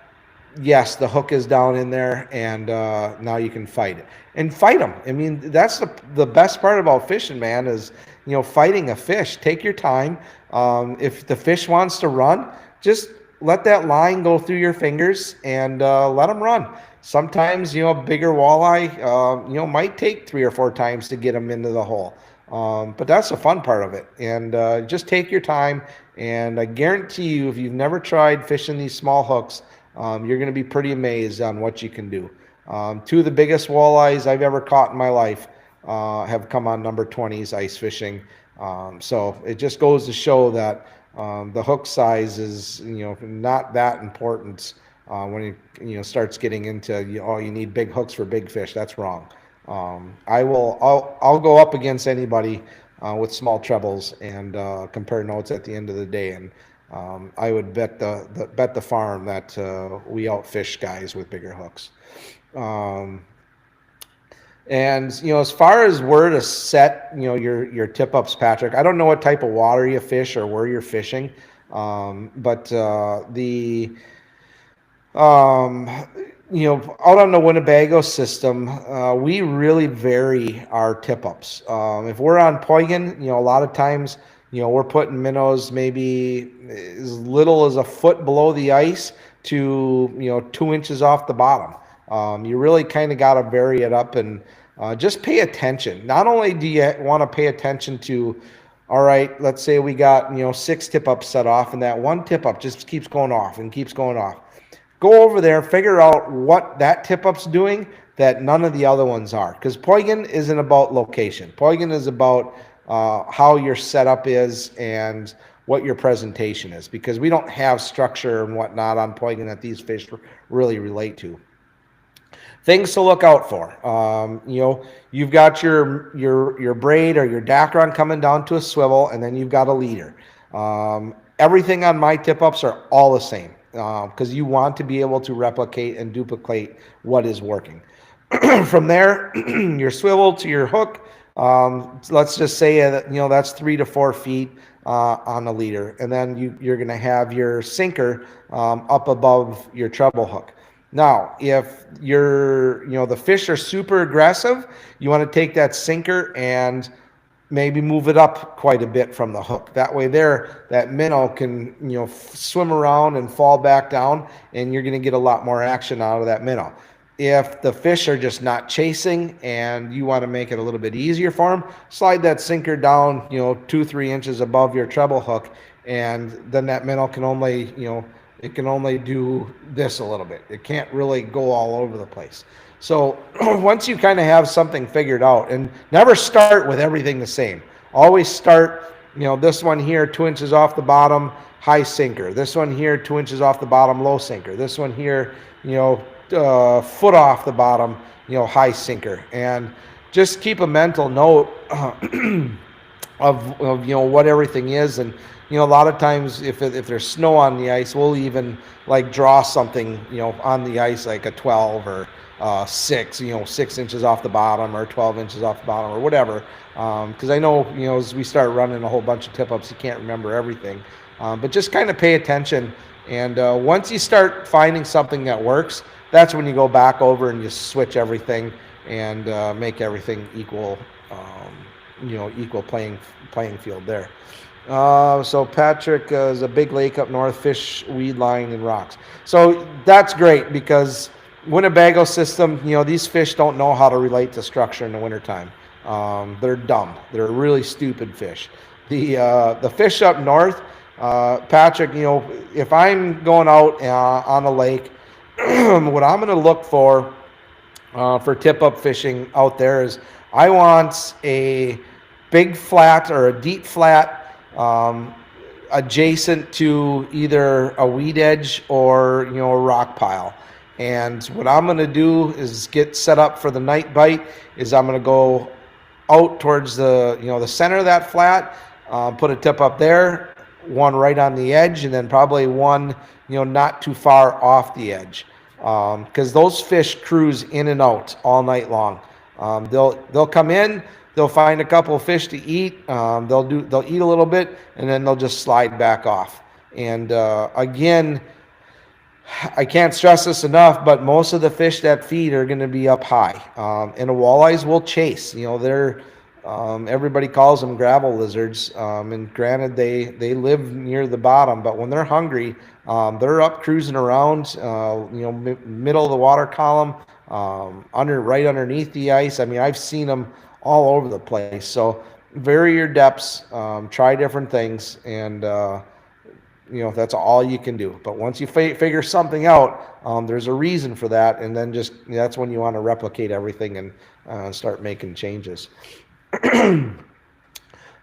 yes, the hook is down in there, and now you can fight it. And fight them. I mean, that's the best part about fishing, man, is, fighting a fish. Take your time. If the fish wants to run, just let that line go through your fingers and let them run. Sometimes, a bigger walleye, might take 3 or 4 times to get them into the hole. But that's the fun part of it. And just take your time. And I guarantee you, if you've never tried fishing these small hooks, you're going to be pretty amazed on what you can do. 2 of the biggest walleyes I've ever caught in my life have come on number 20s ice fishing. So it just goes to show that the hook size is, not that important when it starts getting into, you need big hooks for big fish. That's wrong. I'll go up against anybody with small trebles and compare notes at the end of the day, and I would bet the farm that we outfish guys with bigger hooks. And as far as where to set your tip ups, Patrick, I don't know what type of water you fish or where you're fishing, but out on the Winnebago system, we really vary our tip ups. If we're on Poigan, a lot of times, we're putting minnows maybe as little as a foot below the ice to, 2 inches off the bottom. You really kind of got to vary it up and just pay attention. Not only do you want to pay attention to, all right, let's say we got, 6 tip ups set off, and that one tip up just keeps going off and keeps going off. Go over there, figure out what that tip up's doing that none of the other ones are. Because Poigan isn't about location. Poigan is about how your setup is and what your presentation is. Because we don't have structure and whatnot on Poigan that these fish really relate to. Things to look out for. You've got your braid or your Dacron coming down to a swivel, and then you've got a leader. Everything on my tip ups are all the same. Because you want to be able to replicate and duplicate what is working. From there, your swivel to your hook, let's just say that that's 3 to 4 feet on the leader, and then you're going to have your sinker up above your treble hook. Now, if the fish are super aggressive, you want to take that sinker and maybe move it up quite a bit from the hook. That way that minnow can, swim around and fall back down, and you're going to get a lot more action out of that minnow. If the fish are just not chasing and you want to make it a little bit easier for them, slide that sinker down, 2-3 inches above your treble hook, and then that minnow can only, it can only do this a little bit. It can't really go all over the place. So once you kind of have something figured out, and never start with everything the same. Always start, this one here, 2 inches off the bottom, high sinker. This one here, 2 inches off the bottom, low sinker. This one here, foot off the bottom, high sinker. And just keep a mental note of what everything is. And a lot of times if there's snow on the ice, we'll even like draw something on the ice, like a 12 or 6 inches off the bottom, or 12 inches off the bottom, or whatever, because I know as we start running a whole bunch of tip-ups, you can't remember everything, but just kind of pay attention. And once you start finding something that works, that's when you go back over and you switch everything and make everything equal, equal playing field there. So Patrick is a big lake up north, fish, weed line, and rocks. So that's great, because Winnebago system, these fish don't know how to relate to structure in the wintertime. They're dumb. They're really stupid fish. The fish up north, Patrick, if I'm going out on a lake, what I'm going to look for tip-up fishing out there is I want a big flat or a deep flat adjacent to either a weed edge or a rock pile. And what I'm going to do is get set up for the night bite. Is I'm going to go out towards the center of that flat, put a tip up there, one right on the edge, and then probably one not too far off the edge, because those fish cruise in and out all night long. They'll come in, they'll find a couple of fish to eat, they'll eat a little bit, and then they'll just slide back off. And again, I can't stress this enough, but most of the fish that feed are going to be up high, and the walleyes will chase. They're everybody calls them gravel lizards, and granted they live near the bottom, but when they're hungry, they're up cruising around, middle of the water column, right underneath the ice. I mean, I've seen them all over the place. So vary your depths, try different things, and that's all you can do. But once you figure something out, there's a reason for that, and then that's when you want to replicate everything and start making changes. Tim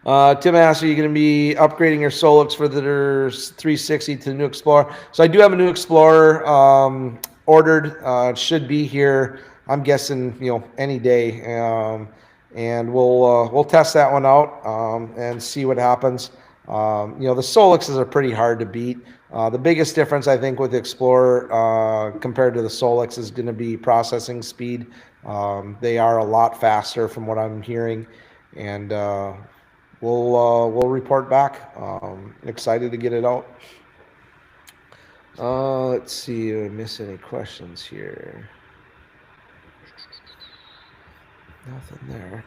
asked, are you going to be upgrading your Solix for the 360 to the new Explorer? So I do have a new Explorer ordered. It should be here, I'm guessing, any day. And we'll test that one out and see what happens. The Solixes are pretty hard to beat. The biggest difference, I think, with the Explorer compared to the Solix is going to be processing speed. They are a lot faster from what I'm hearing, and we'll report back. Excited to get it out. Let's see if I miss any questions here. Nothing there.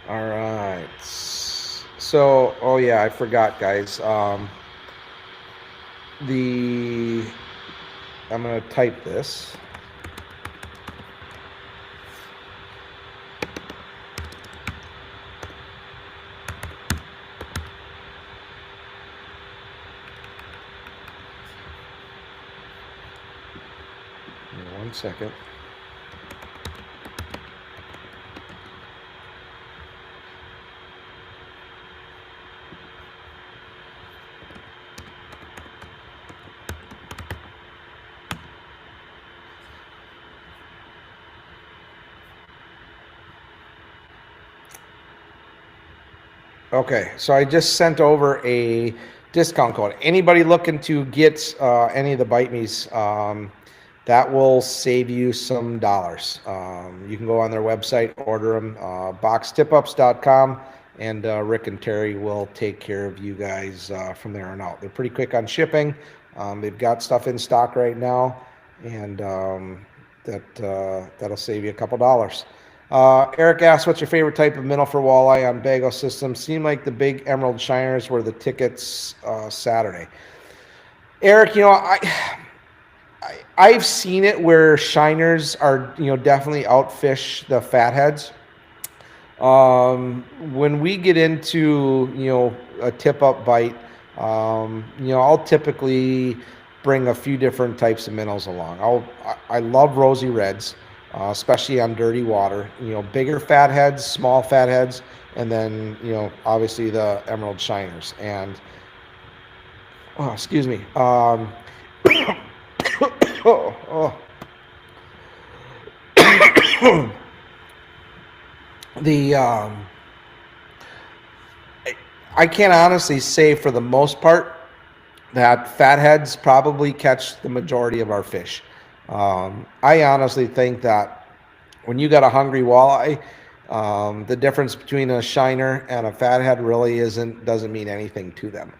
All right. So, oh yeah, I forgot, guys. I'm going to type this. One second. Okay, so I just sent over a discount code. Anybody looking to get any of the Bite Me's, that will save you some dollars. You can go on their website, order them, boxtipups.com, and Rick and Terry will take care of you guys from there on out. They're pretty quick on shipping. They've got stuff in stock right now, and that'll save you a couple dollars. Eric asks, what's your favorite type of minnow for walleye on Bago system? Seemed like the big emerald shiners were the tickets Saturday. Eric, I've seen it where shiners are, definitely outfish the fatheads. When we get into, a tip-up bite, I'll typically bring a few different types of minnows along. I love rosy reds, especially on dirty water. Bigger fatheads, small fatheads, and then, obviously the emerald shiners. And, excuse me. I can honestly say for the most part that fatheads probably catch the majority of our fish. I honestly think that when you got a hungry walleye, the difference between a shiner and a fathead really doesn't mean anything to them.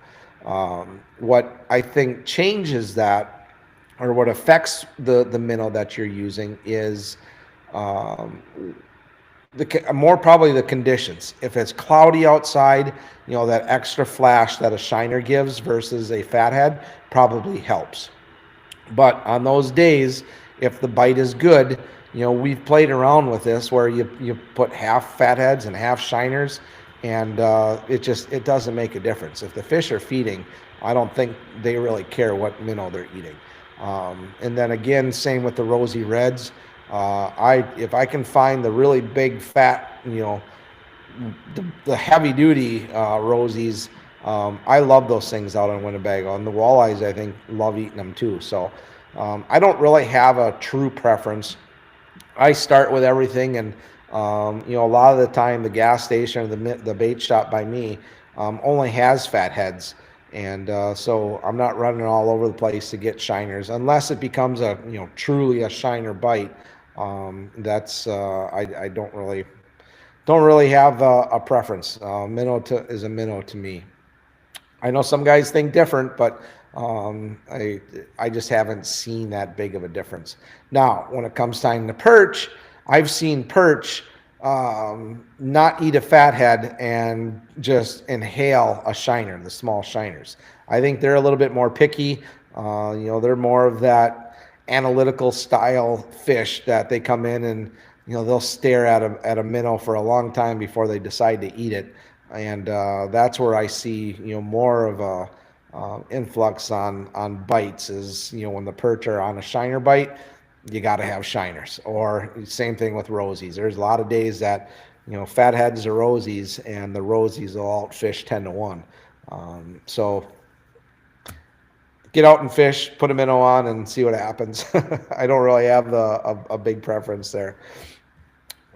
What I think changes that, or what affects the minnow that you're using, is more probably the conditions. If it's cloudy outside, that extra flash that a shiner gives versus a fathead probably helps. But on those days, if the bite is good, we've played around with this where you put half fatheads and half shiners, and it doesn't make a difference. If the fish are feeding, I don't think they really care what minnow they're eating. And then again, same with the rosy reds. If I can find the really big fat, the heavy duty rosies, I love those things out in Winnebago, and the walleyes I think love eating them too. So I don't really have a true preference. I start with everything, and a lot of the time the gas station or the bait shop by me only has fatheads. And so I'm not running all over the place to get shiners unless it becomes truly a shiner bite. I don't really have a preference. Minnow is a minnow to me. I know some guys think different, but I just haven't seen that big of a difference. Now, when it comes time to perch, I've seen perch not eat a fathead and just inhale a shiner, the small shiners. I think they're a little bit more picky. They're more of that analytical style fish that they come in and they'll stare at a minnow for a long time before they decide to eat it. And that's where I see more of a influx on bites is when the perch are on a shiner bite. You got to have shiners, or same thing with rosies. There's a lot of days that, fatheads are rosies, and the rosies will outfish 10-1. So get out and fish, put a minnow on, and see what happens. I don't really have a big preference there.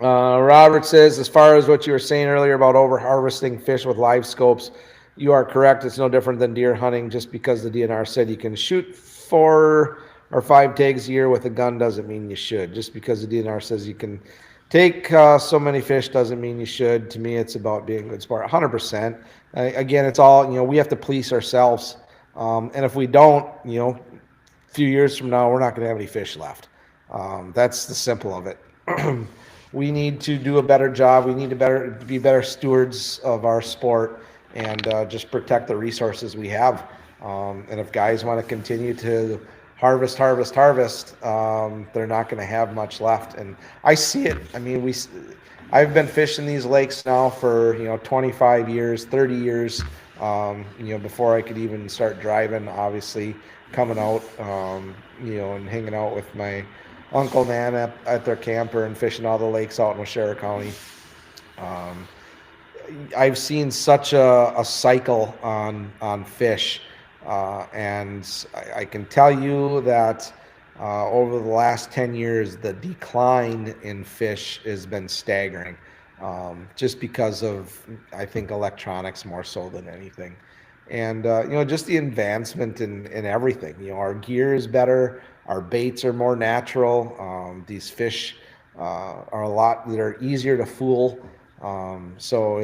Robert says, as far as what you were saying earlier about over-harvesting fish with live scopes, you are correct. It's no different than deer hunting. Just because the DNR said you can shoot 4 or 5 tags a year with a gun doesn't mean you should. Just because the DNR says you can take so many fish doesn't mean you should. To me, it's about being a good sport. 100%. Again, it's all, we have to police ourselves. And if we don't, a few years from now, we're not going to have any fish left. That's the simple of it. We need to do a better job. We need to be better stewards of our sport and just protect the resources we have. And if guys want to continue to harvest, they're not going to have much left. And I see it. I mean, I've been fishing these lakes now for 25 years, 30 years. Before I could even start driving, obviously coming out, and hanging out with my uncle and aunt at their camper and fishing all the lakes out in Waushara County. I've seen such a cycle on fish. And I can tell you that over the last 10 years, the decline in fish has been staggering, just because of, I think, electronics more so than anything. and just the advancement in everything. Our gear is better, our baits are more natural. These fish are a lot that are easier to fool. So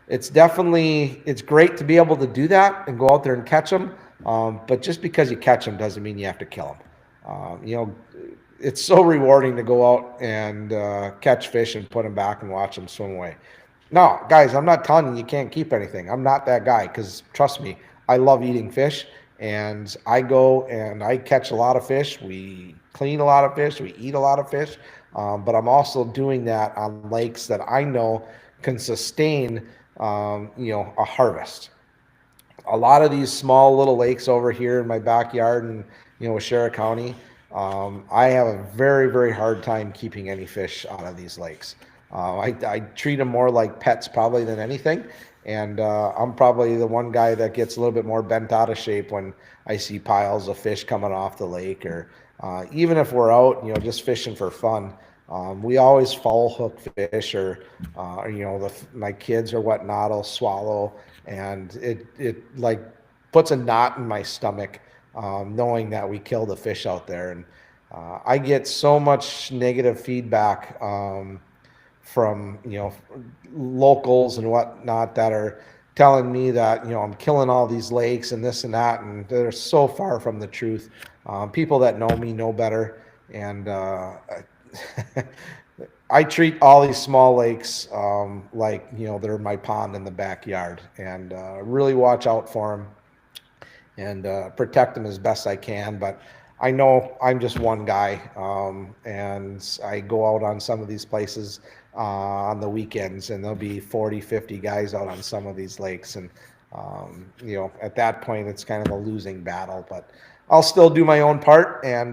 it's definitely, it's great to be able to do that and go out there and catch them. But just because you catch them doesn't mean you have to kill them. It's so rewarding to go out and catch fish and put them back and watch them swim away. No, guys, I'm not telling you you can't keep anything. I'm not that guy, because trust me, I love eating fish, and I go and I catch a lot of fish. We clean a lot of fish. We eat a lot of fish. But I'm also doing that on lakes that I know can sustain, a harvest. A lot of these small little lakes over here in my backyard and Washera County, I have a very, very hard time keeping any fish out of these lakes. I treat them more like pets probably than anything, and I'm probably the one guy that gets a little bit more bent out of shape when I see piles of fish coming off the lake, or even if we're out, just fishing for fun. We always foul hook fish, or my kids or whatnot will swallow, and it like puts a knot in my stomach, knowing that we killed a fish out there. And I get so much negative feedback from locals and whatnot that are telling me that I'm killing all these lakes and this and that, and they're so far from the truth. People that know me know better, and I treat all these small lakes like they're my pond in the backyard, and really watch out for them and protect them as best I can. But I know I'm just one guy, and I go out on some of these places on the weekends, and there'll be 40, 50 guys out on some of these lakes. And, at that point, it's kind of a losing battle. But I'll still do my own part and,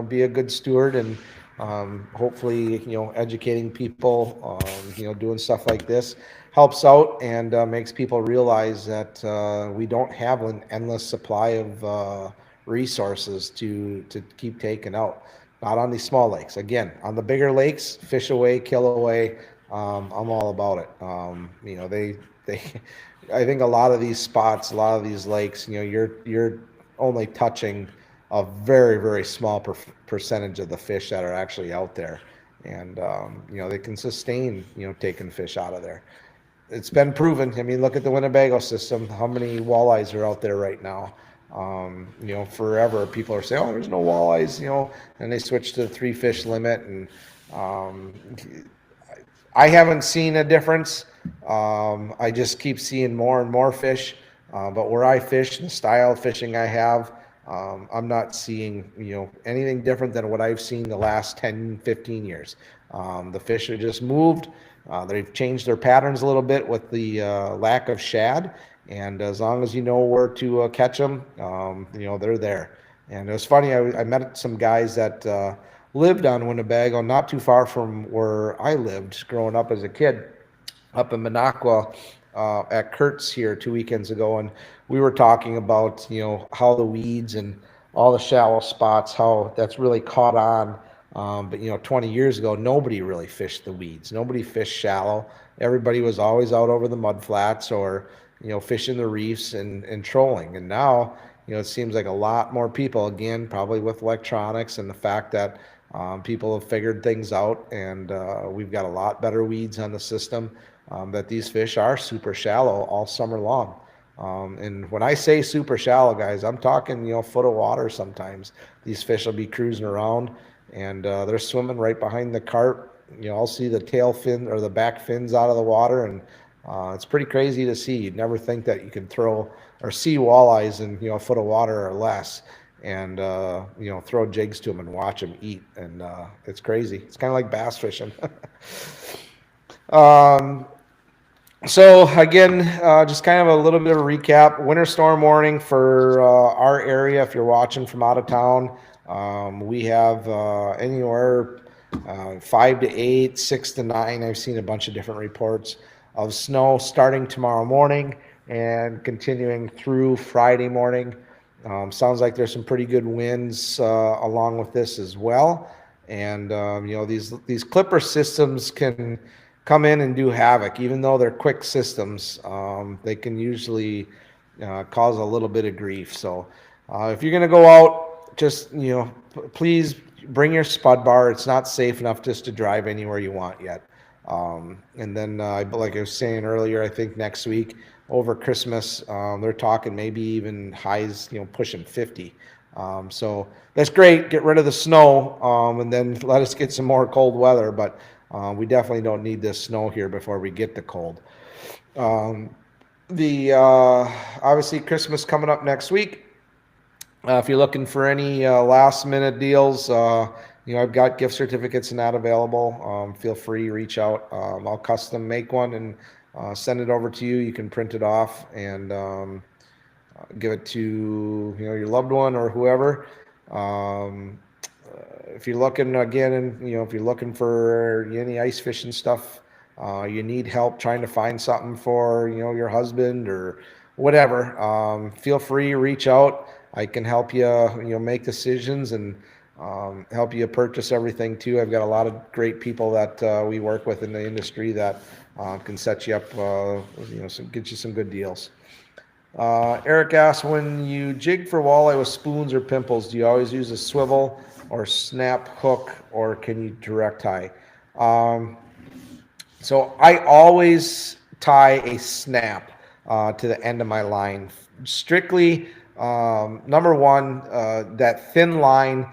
be a good steward, and hopefully, educating people, doing stuff like this helps out, and makes people realize that we don't have an endless supply of resources to keep taking out. Not on these small lakes. Again, on the bigger lakes, fish away, kill away. I'm all about it. They I think a lot of these spots, a lot of these lakes, you're only touching a very, very small percentage of the fish that are actually out there, and they can sustain taking fish out of there. It's been proven. I mean, look at the Winnebago system. How many walleyes are out there right now? Forever people are saying, "Oh, there's no walleyes," and they switch to the 3 fish limit, and I haven't seen a difference. I just keep seeing more and more fish. But where I fish, the style of fishing I have, I'm not seeing anything different than what I've seen the last 10, 15 years. The fish are just moved. They've changed their patterns a little bit with the lack of shad, and as long as you know where to catch them, they're there. And it was funny, I met some guys that lived on Winnebago, not too far from where I lived growing up as a kid, up in Minocqua, at Kurt's here 2 weekends ago, and we were talking about how the weeds and all the shallow spots, how that's really caught on. But 20 years ago, nobody really fished the weeds. Nobody fished shallow. Everybody was always out over the mud flats, or fishing the reefs and trolling. And now it seems like a lot more people, again, probably with electronics and the fact that people have figured things out, and we've got a lot better weeds on the system, that these fish are super shallow all summer long. And when I say super shallow, guys, I'm talking a foot of water sometimes. These fish will be cruising around, and they're swimming right behind the carp. I'll see the tail fin or the back fins out of the water, and it's pretty crazy to see. You'd never think that you could throw or see walleyes in a foot of water or less, and throw jigs to them and watch them eat. And it's crazy. It's kind of like bass fishing. So again, just kind of a little bit of a recap. Winter storm warning for our area. If you're watching from out of town, we have anywhere 5 to 8, 6 to 9. I've seen a bunch of different reports of snow starting tomorrow morning and continuing through Friday morning. Sounds like there's some pretty good winds along with this as well. And these clipper systems can come in and do havoc. Even though they're quick systems, they can usually cause a little bit of grief. So if you're going to go out, just, please bring your spud bar. It's not safe enough just to drive anywhere you want yet. And then, like I was saying earlier, I think next week over Christmas, they're talking maybe even highs, pushing 50. So that's great. Get rid of the snow, and then let us get some more cold weather. But we definitely don't need this snow here before we get the cold. Obviously Christmas coming up next week. If you're looking for any last minute deals, I've got gift certificates and that available. Feel free to reach out. I'll custom make one and send it over to you. You can print it off and give it to your loved one or whoever. If you're looking again, and if you're looking for any ice fishing stuff, you need help trying to find something for your husband or whatever, feel free to reach out. I can help you make decisions and help you purchase everything too. I've got a lot of great people that we work with in the industry that can set you up, get you some good deals. Eric asks, when you jig for walleye with spoons or pimples, do you always use a swivel or snap hook, or can you direct tie? So I always tie a snap to the end of my line. Strictly, number one, that thin line,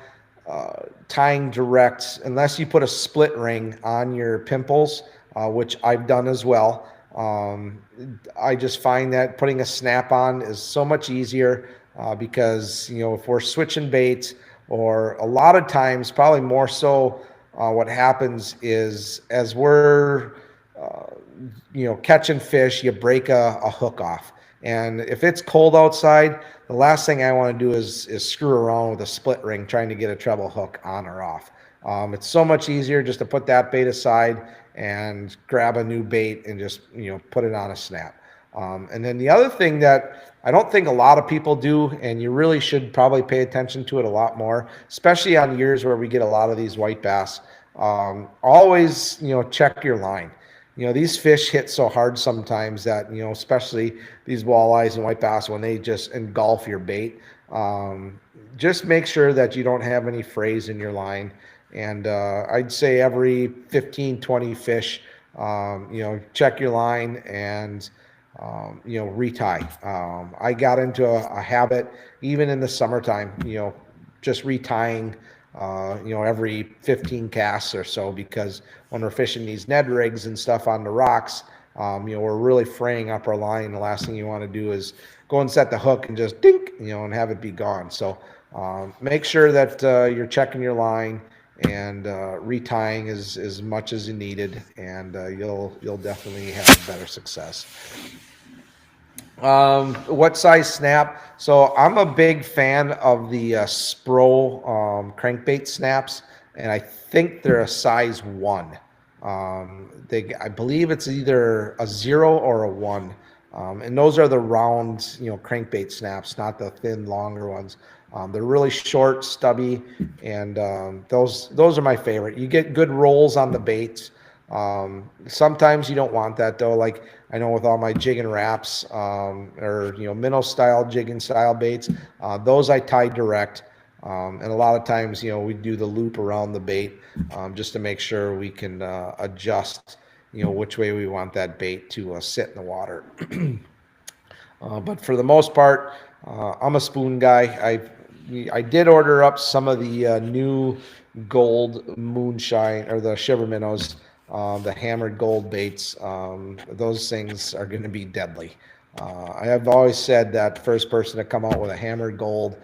tying direct, unless you put a split ring on your pimples, which I've done as well. I just find that putting a snap on is so much easier because, if we're switching baits, or a lot of times, probably more so, what happens is as we're, catching fish, you break a hook off. And if it's cold outside, the last thing I want to do is screw around with a split ring trying to get a treble hook on or off. It's so much easier just to put that bait aside and grab a new bait and just, put it on a snap. And then the other thing that I don't think a lot of people do, and you really should probably pay attention to it a lot more, especially on years where we get a lot of these white bass, always, check your line. These fish hit so hard sometimes that, especially these walleyes and white bass, when they just engulf your bait, just make sure that you don't have any frays in your line. And I'd say every 15, 20 fish, check your line and, retie. I got into a habit, even in the summertime, just retying, every 15 casts or so, because when we're fishing these Ned rigs and stuff on the rocks, we're really fraying up our line. The last thing you want to do is go and set the hook and just dink, and have it be gone. So make sure that you're checking your line and retying as much as you needed, and you'll definitely have better success. What size snap? So I'm a big fan of the Spro crankbait snaps, and I think they're a size 1. I believe it's either a 0 or a 1, and those are the round, crankbait snaps, not the thin, longer ones. They're really short, stubby, and those are my favorite. You get good rolls on the baits. Sometimes you don't want that though. Like I know with all my jigging wraps, or minnow style jigging style baits, those I tie direct. And a lot of times, we do the loop around the bait, just to make sure we can adjust, which way we want that bait to sit in the water. But for the most part, I'm a spoon guy. I did order up some of the new gold moonshine, or the shiver minnows, the hammered gold baits. Those things are going to be deadly. I have always said that first person to come out with a hammered gold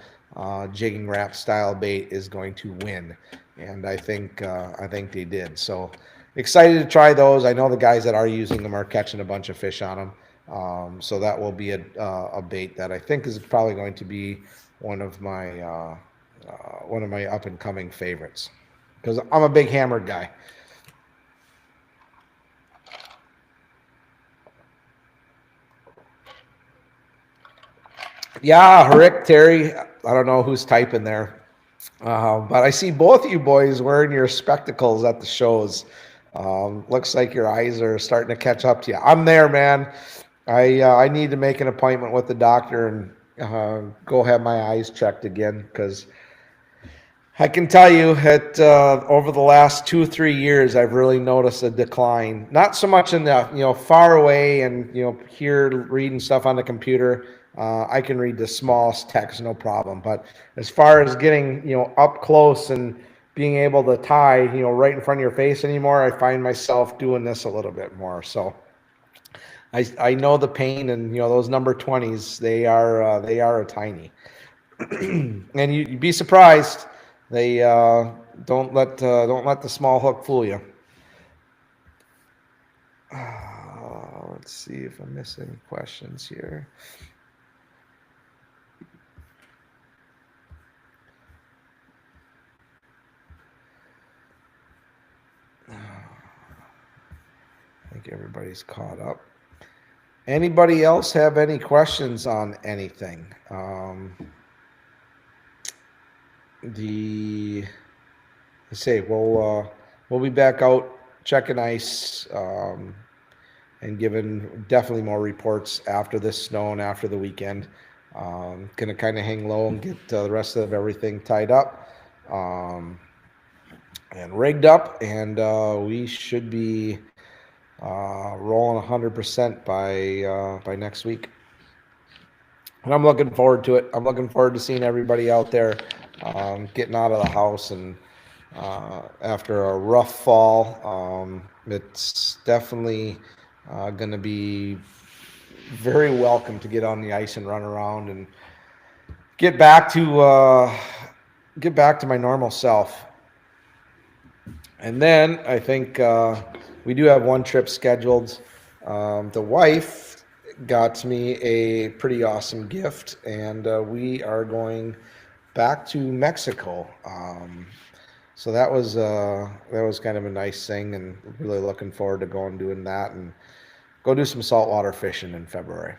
jigging wrap style bait is going to win, and I think they did. So excited to try those. I know the guys that are using them are catching a bunch of fish on them. So that will be a bait that I think is probably going to be one of my up and coming favorites, because I'm a big hammered guy. Yeah, Rick, Terry, I don't know who's typing there, but I see both of you boys wearing your spectacles at the shows. Looks like your eyes are starting to catch up to you. I'm there, man. I need to make an appointment with the doctor and go have my eyes checked again because I can tell you that over the last 2 or 3 years, I've really noticed a decline. Not so much in the far away and here reading stuff on the computer. I can read the smallest text, no problem. But as far as getting up close and being able to tie right in front of your face anymore, I find myself doing this a little bit more. So I know the pain, and those number 20s, they are a tiny. And you'd be surprised. They don't let the small hook fool you. Let's see if I'm missing questions here. I think everybody's caught up. Anybody else have any questions on anything? We'll be back out checking ice and giving definitely more reports after this snow and after the weekend. Gonna kind of hang low and get the rest of everything tied up and rigged up, and we should be rolling 100% by next week. And I'm looking forward to it. I'm looking forward to seeing everybody out there getting out of the house, and after a rough fall, it's definitely going to be very welcome to get on the ice and run around and get back to my normal self. And then I think we do have one trip scheduled. The wife got me a pretty awesome gift, and we are going back to Mexico. So that was kind of a nice thing, and really looking forward to going and doing that and go do some saltwater fishing in February.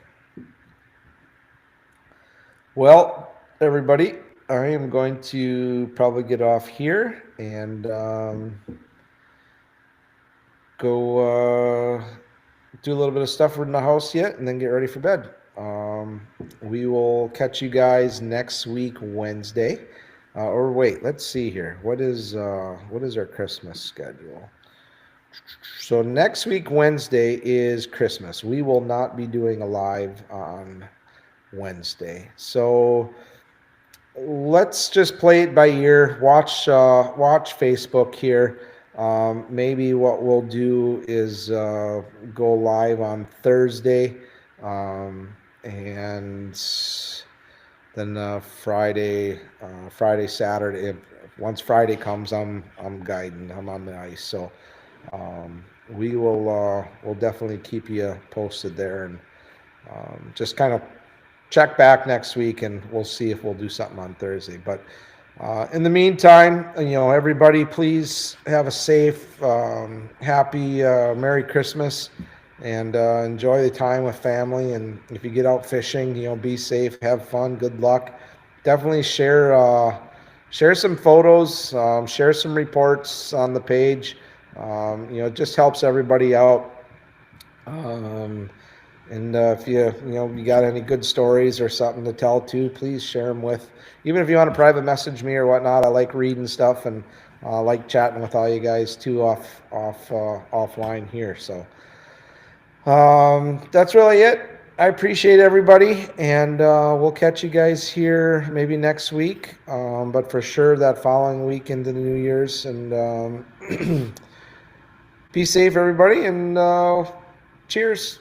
Well, everybody, I am going to probably get off here and go do a little bit of stuff in the house yet, and then get ready for bed. We will catch you guys next week, Wednesday. Or wait, let's see here. What is our Christmas schedule? So next week, Wednesday, is Christmas. We will not be doing a live on Wednesday. So let's just play it by ear. Watch Facebook here. Maybe what we'll do is go live on Thursday, and then Friday, Saturday. Once Friday comes, I'm guiding. I'm on the ice, so we'll definitely keep you posted there, and just kind of check back next week, and we'll see if we'll do something on Thursday. But in the meantime, everybody, please have a safe, happy, Merry Christmas, and enjoy the time with family. And if you get out fishing, be safe, have fun, good luck. Definitely share some photos, share some reports on the page. It just helps everybody out. And if you got any good stories or something to tell too, please share them with. Even if you want to private message me or whatnot, I like reading stuff, and like chatting with all you guys too offline here. So that's really it. I appreciate everybody, and we'll catch you guys here maybe next week, but for sure that following week into the New Year's. And be safe, everybody, and cheers.